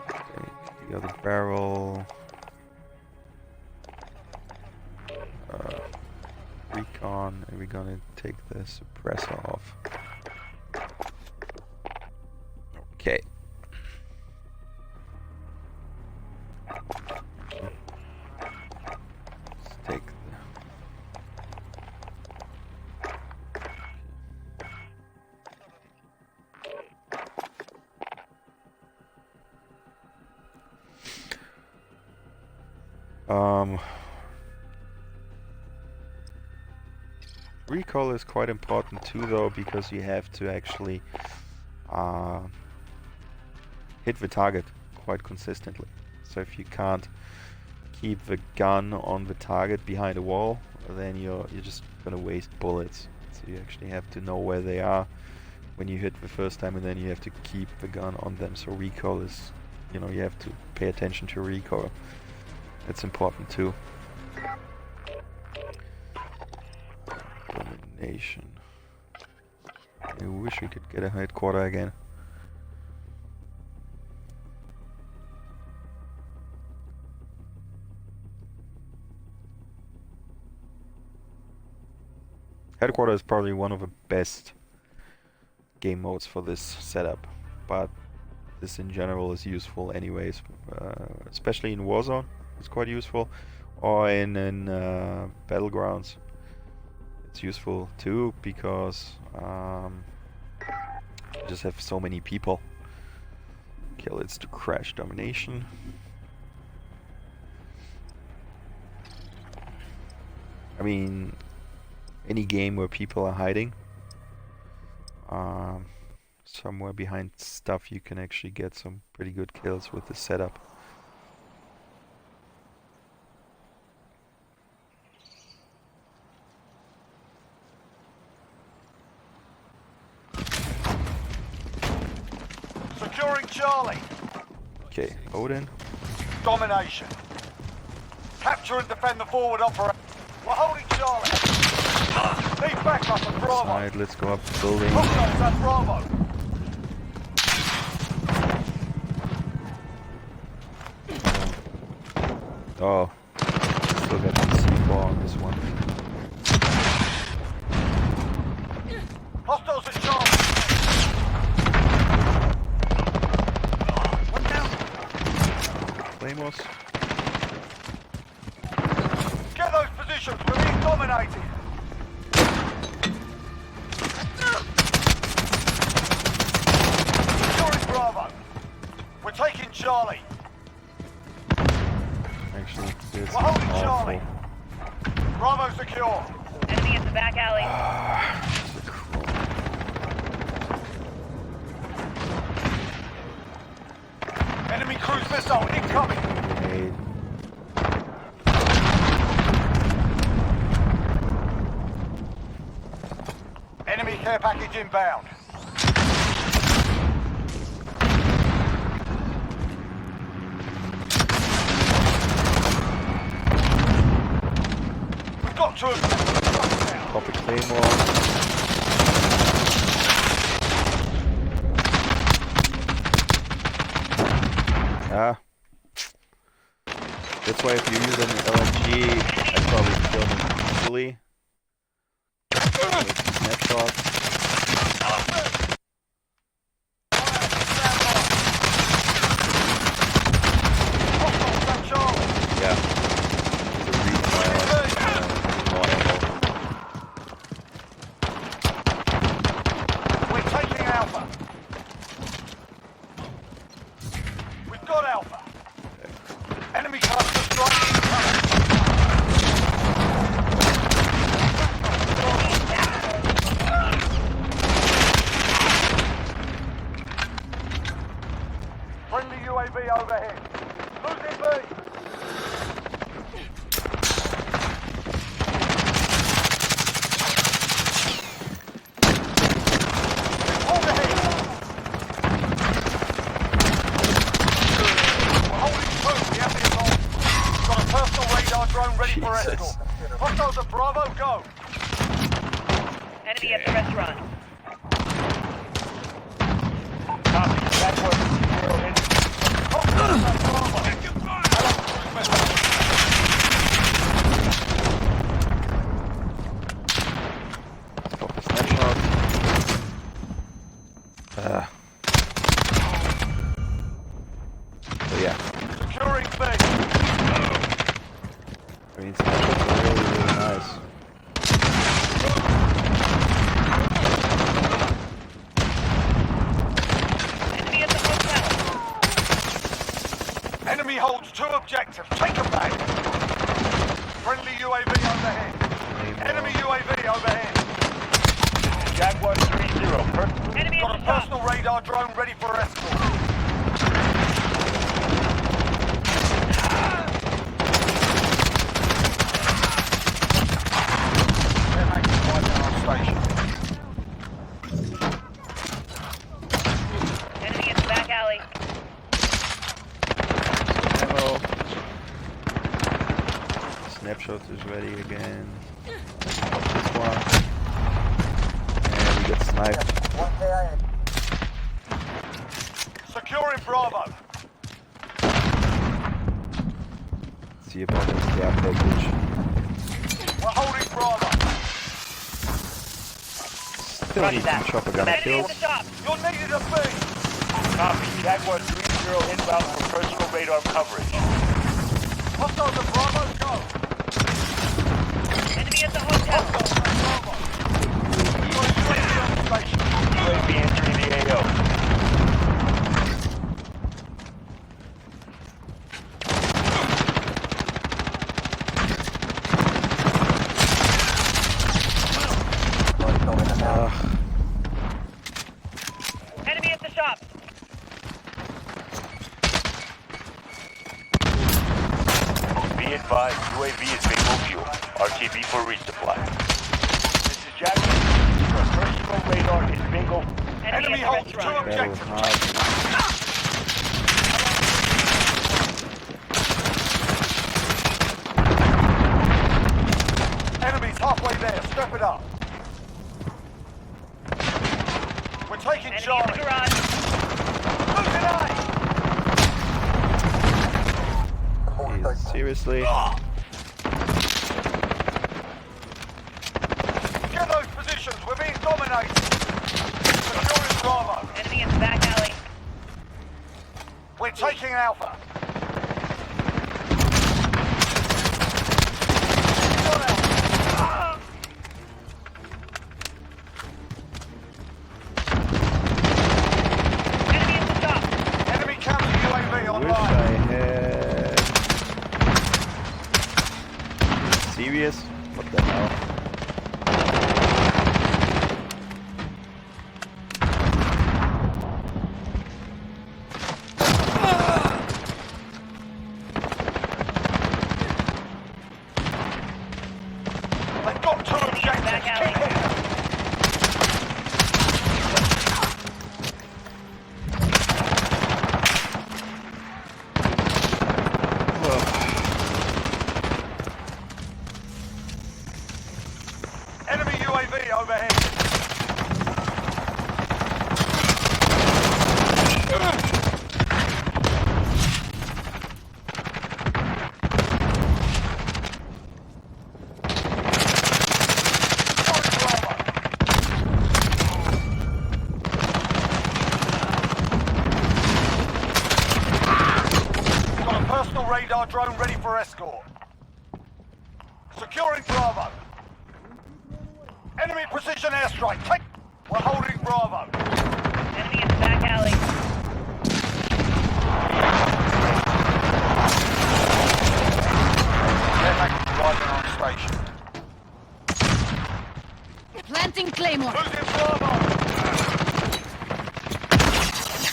A: okay, the other barrel. Recon, and we're gonna take the suppressor off. Okay. Let's take Recall is quite important too, though, because you have to actually hit the target quite consistently. So if you can't keep the gun on the target behind a wall, then you're just gonna waste bullets. So you actually have to know where they are when you hit the first time, and then you have to keep the gun on them. So recoil is, you have to pay attention to recoil. It's important too. Domination. I wish we could get a headquarter again. Headquarter is probably one of the best game modes for this setup, but this in general is useful anyways, especially in Warzone. It's quite useful, or in Battlegrounds. It's useful too because you just have so many people. Okay, let's do crash domination. I mean, any game where people are hiding somewhere behind stuff, you can actually get some pretty good kills with the setup.
B: Securing Charlie.
A: Okay, Odin.
B: Domination. Capture and defend the forward operation. We're holding Charlie. Need backup at Bravo.
A: Side, let's go up the building.
B: Hostiles at Bravo.
A: Oh, still got the C4 on this one.
B: Hostiles at Charlie. One down.
A: Claymores.
B: Get those positions. We're being dominated. Securing Bravo. We're taking Charlie.
A: Actually, this is
B: We're holding
A: awful.
B: Charlie. Bravo secure.
C: Enemy at the back alley.
B: Enemy cruise missile incoming.
A: Grenade.
B: Enemy care package inbound. We've got to
A: Pop a Claymore. Ah. That's why if you use an LMG, I'd probably kill him easily. Snapshot. Yeah. It's a refire. More ammo.
B: We're taking Alpha. We've got Alpha. Enemy cluster strike incoming. Friendly UAV overhead. Losing B. Hold ahead. We're holding two. We have the assault. Got a personal radar drone ready for
A: Jesus.
B: escort. Hostiles at Bravo, go.
C: Enemy at the restaurant.
B: Copy. That's what zero in. Hostiles at Bravo. Allied cruise missile.
A: Pop a snapshot. So yeah.
B: Securing B.
A: I mean, snapshots are really, really nice.
C: Enemy at the hotel.
B: Enemy holds two objectives. Take them back.
C: top.
B: personal radar drone ready for escort. They're making right down on station.
C: Enemy in the back alley.
A: Ammo. Snapshot is ready again. This one. And we get sniped.
B: Securing Bravo.
A: See about that care package.
B: We're holding Bravo.
A: Still need some chopper gun
C: Enemy at
A: kills.
C: the top.
B: You're needed at B.
D: Copy. Jaguar 3-0 inbound for personal radar coverage.
B: Hostiles at Bravo, go.
C: Enemy at the hotel.
B: Bravo. UAV on station.
D: UAV entering the AO.
C: Enemy at the shop.
D: Be advised, UAV is bingo fuel. RTB for resupply. This is Jaguar. Personal radar is bingo.
B: Enemy
C: at the
B: holds
C: restaurant.
B: two
A: Battle
B: objectives.
A: hard.
B: Enemies halfway there. Step it up. We're taking
C: Enemy in the
B: Charlie.
C: garage.
B: Losing A.
A: Jeez, seriously?
B: Get those positions. We're being dominated. Securing Bravo.
C: Enemy in the back alley.
B: We're taking Alpha. Got Alpha.
C: Enemy at the shop.
B: Enemy counter UAV
A: Wish I
B: online.
A: had... Serious? What the hell?
B: They've got two objectives.
C: Back
B: Keep
C: alley.
B: hitting them. Enemy UAV overhead. Got a personal radar drone ready for escort. Securing Bravo. Enemy precision airstrike. Take. We're holding Bravo.
C: Enemy in the back alley.
B: They're making right down on station.
E: Planting Claymore.
B: Losing Bravo.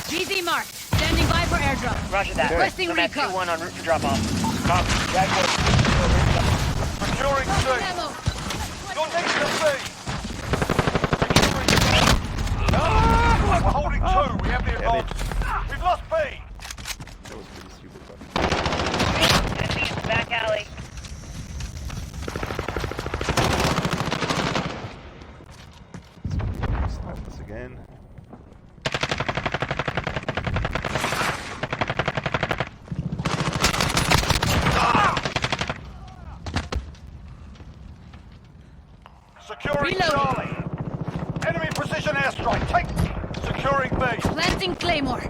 E: GZ marked. Standing by for airdrop.
C: Roger that.
E: Requesting
C: Nomad
E: recon.
C: 2-1 en route for drop-off.
D: Copy. Jaguar 3-0
B: Securing C.
E: Ammo.
B: You're needed at B. Securing C. We're holding two. We have the
A: Damn it.
B: advantage. We've lost B.
A: That was pretty stupid, but...
C: Enemy in the back alley.
A: Snipe us again.
B: Securing
E: Reloading.
B: Charlie. Enemy precision airstrike. Take. Securing B.
E: Planting Claymore.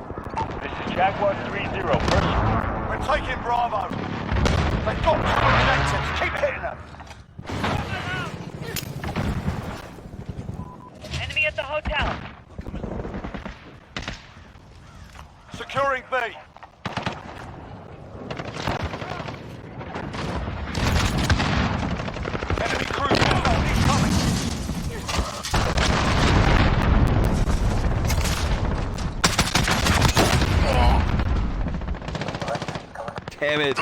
D: This is Jaguar 3-0. Personal.
B: We're taking Bravo. They've got two objectives. Keep hitting them.
C: Enemy at the hotel.
B: Securing B. Enemy cruise missile incoming.
A: Damn it!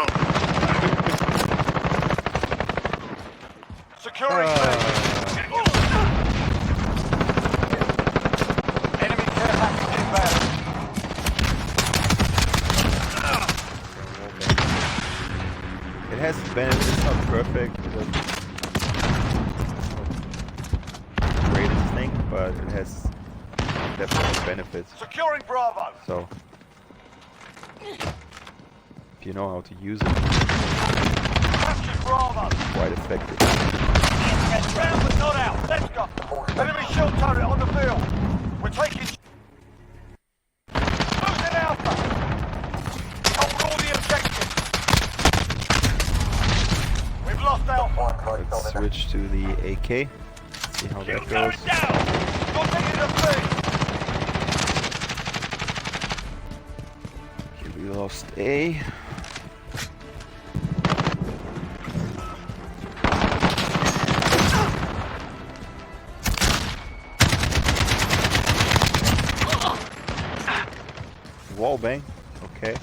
B: Securing B. Enemy care package inbound.
A: It has benefits. It's not perfect. It's not the greatest thing, but it has definitely benefits.
B: Securing Bravo.
A: So, if you know how to use it,
B: Captured Bravo.
A: it's quite effective.
B: Round but not out. Let's go. Enemy shield turret on the field. We're taking. Losing Alpha. Hold all the objectives. We've lost Alpha.
A: Let's switch to the AK. See how that goes.
B: Down. You're taking the thing.
A: Okay, we lost A. Wall bang. Okay.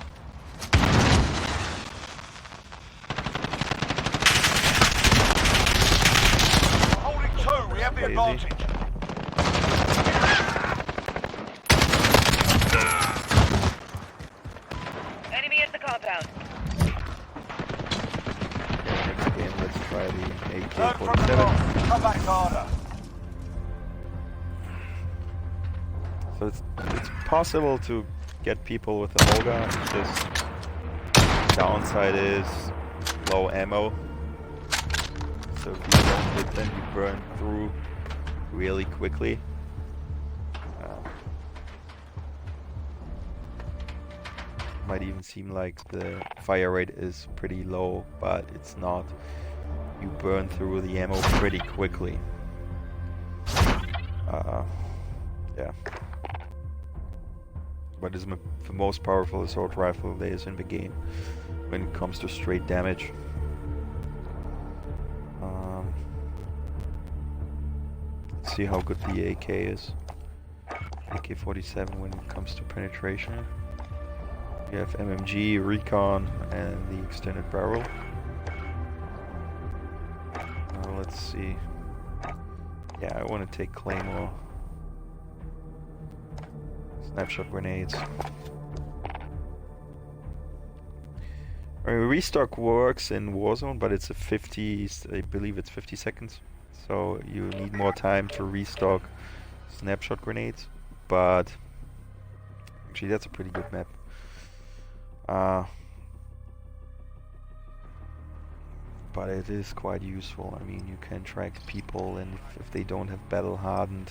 B: Holding two. We have the
A: Easy.
B: advantage.
C: Enemy at the compound.
A: Next game, let's try the
B: Turn from the
A: AK-47.
B: north. Come back harder.
A: So it's possible to get people with the Holga. It's just downside is low ammo. So if you don't hit them, you burn through really quickly. Might even seem like the fire rate is pretty low, but it's not. You burn through the ammo pretty quickly. Yeah. But it's the most powerful assault rifle there is in the game when it comes to straight damage. Let's see how good the AK is. AK-47 when it comes to penetration. You have FMJ, recon, and the extended barrel. Let's see. Yeah, I want to take Claymore. Snapshot grenades. I mean, restock works in Warzone, but it's a 50, I believe it's 50 seconds. So you need more time to restock snapshot grenades. But actually that's a pretty good map. But it is quite useful. I mean, you can track people, and if they don't have battle hardened,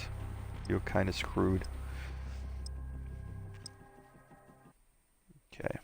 A: you're kind of screwed. Okay.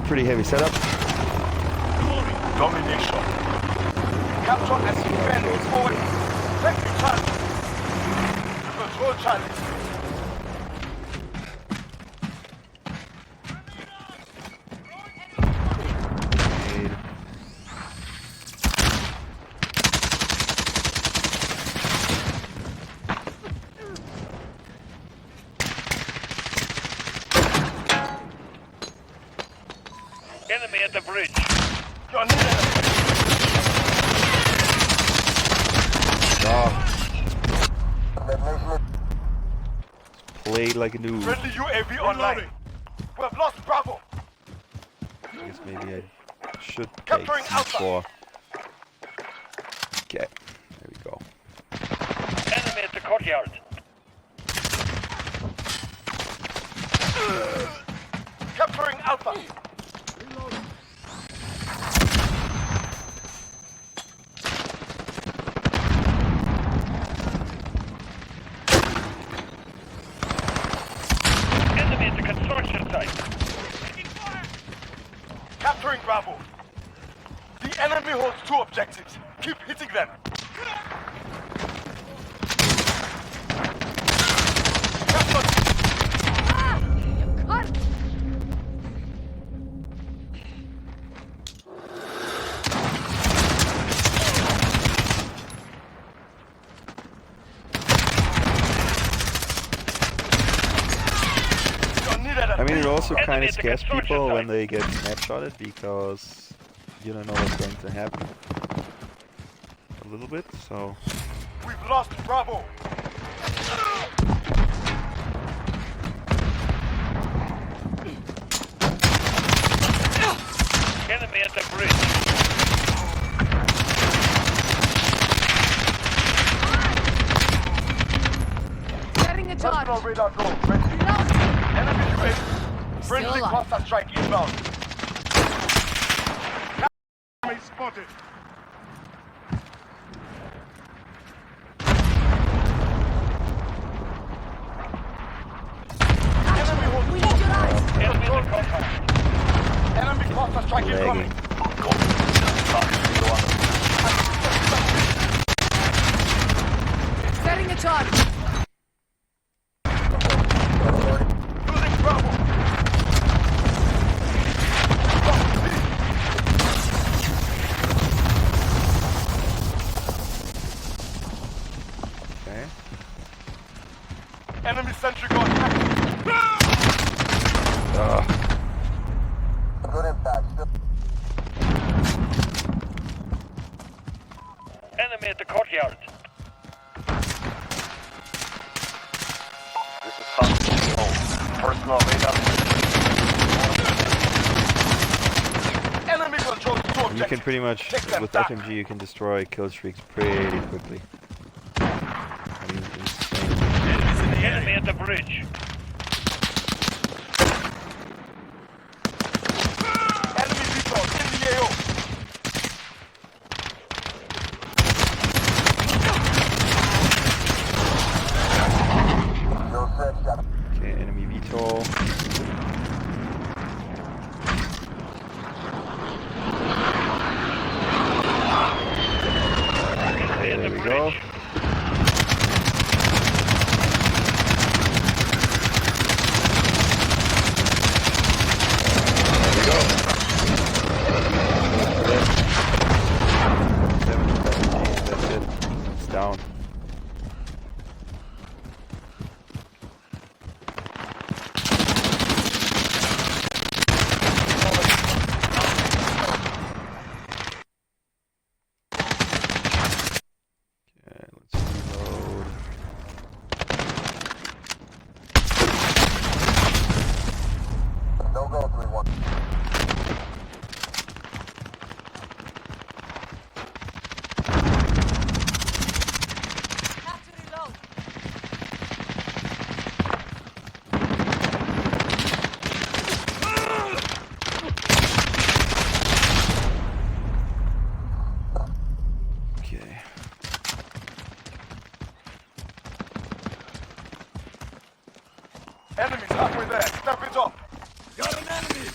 A: Pretty heavy setup.
B: Domination. Capture and defend forward. Take the challenge. Control challenge. Enemy at the bridge. You're near them.
A: Played like a noob.
B: Friendly UAV online. We have lost Bravo.
A: I guess maybe I should take
B: Capturing
A: C4. Okay, there we go.
B: Enemy at the courtyard. Capturing Alpha. Bravo. The enemy holds 2 objectives. Keep hitting them.
A: I mean, it also kind of scares people when they get snapshotted because you don't know what's going to happen. A little bit, so.
B: We've lost Bravo.
D: Enemy at the bridge.
E: Setting a charge.
B: Personal radar drone ready. Enemy straight. Friendly
E: alive.
B: cluster strike inbound. Enemy spotted. Enemy holds
E: We need your eyes.
D: Enemy at the compound.
B: Enemy cluster strike incoming.
A: Lagging.
E: Setting a charge.
B: Losing Bravo.
A: Okay.
B: Enemy sentry gun active. Good impact.
D: Enemy at the courtyard.
B: This is Falcon. Personal radar. Enemy controls 2
A: And you
B: objectives.
A: can pretty much,
B: Take them
A: with
B: back.
A: FMG, you can destroy kill streaks pretty quickly. I mean, insane.
D: Enemy at the bridge.
B: Enemy vehicles in the AO.
A: Okay, enemy VTOL. There we go. That's it. It's down. Okay, let's reload.
B: No go 3-1.
E: Have to reload.
A: Okay.
B: Enemies halfway there. Step it up. Got an enemy.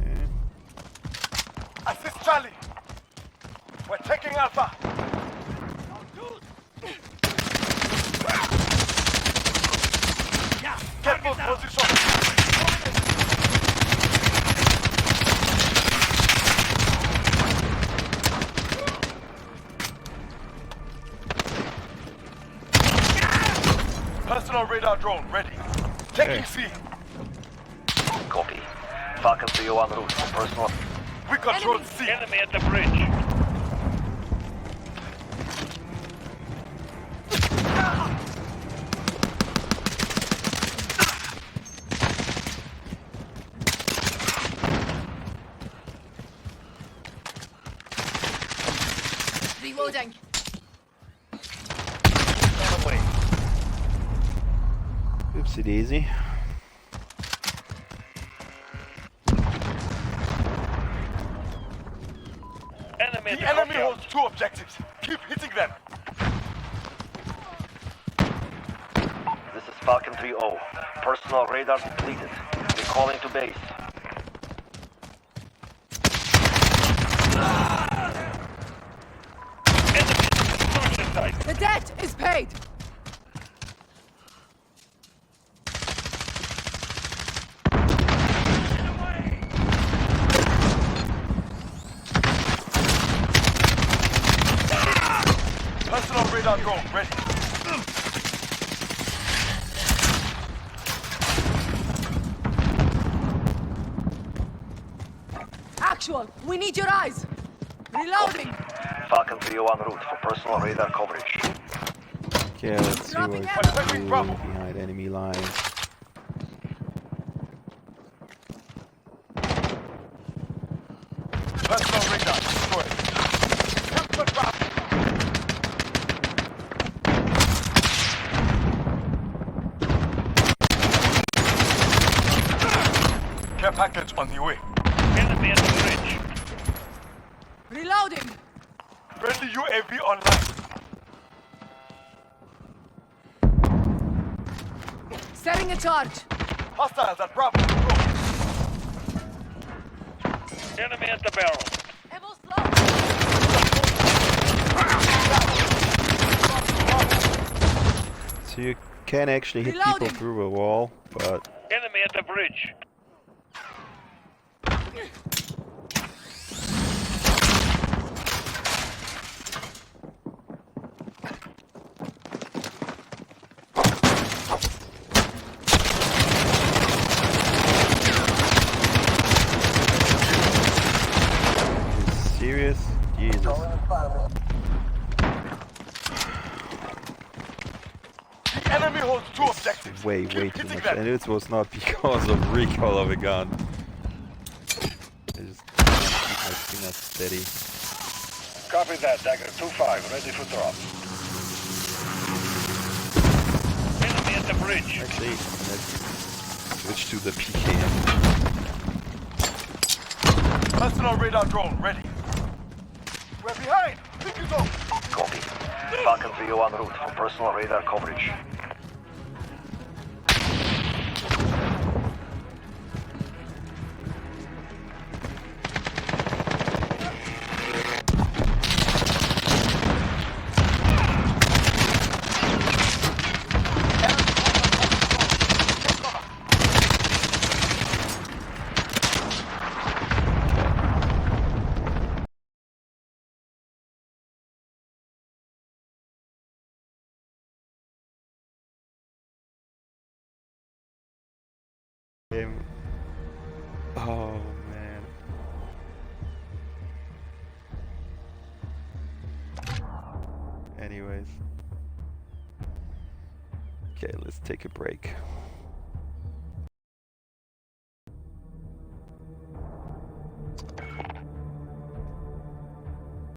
A: Okay.
B: Assist Charlie. We're taking Alpha. Get both positions. Personal radar drone ready. Taking
A: Okay.
B: C.
F: Copy. Falcon 301 route for personal.
B: We control C.
D: Enemy at the bridge.
E: Reloading.
A: Oopsie daisy.
B: Enemy holds 2 objectives. Keep hitting them.
F: This is Falcon 3-0. Personal radar depleted. Recalling to base.
C: The debt is paid.
B: Personal radar drone ready.
C: Actual, we need your eyes. Reloading.
F: Falcon 3-0 en route for personal radar coverage.
A: Okay, let's see what we can do behind enemy lines.
B: Personal radar destroyed. Temper trap. Care package on the way.
D: Enemy at the bridge.
C: Reloading.
B: Friendly UAV online.
C: Setting a charge.
B: Hostiles at Bravo.
D: Enemy at the barrel.
C: Evo slow.
A: So you can actually hit people
C: Reloading.
A: through a wall, but
D: Enemy at the bridge.
A: serious? Jesus.
B: The enemy holds 2 objectives.
A: Way
B: Keep
A: too
B: hitting
A: much.
B: them.
A: And it was not because of recoil of a gun. I just can't keep my finger steady.
D: Copy that, Dagger 2-5, ready for drop. Enemy at the bridge.
A: Actually, let's switch to the PKM.
B: Personal radar drone ready. We're behind. Pick it up.
F: Copy. Falcon 3-0 en route for personal radar coverage.
A: Oh man. Anyways. Okay, let's take a break.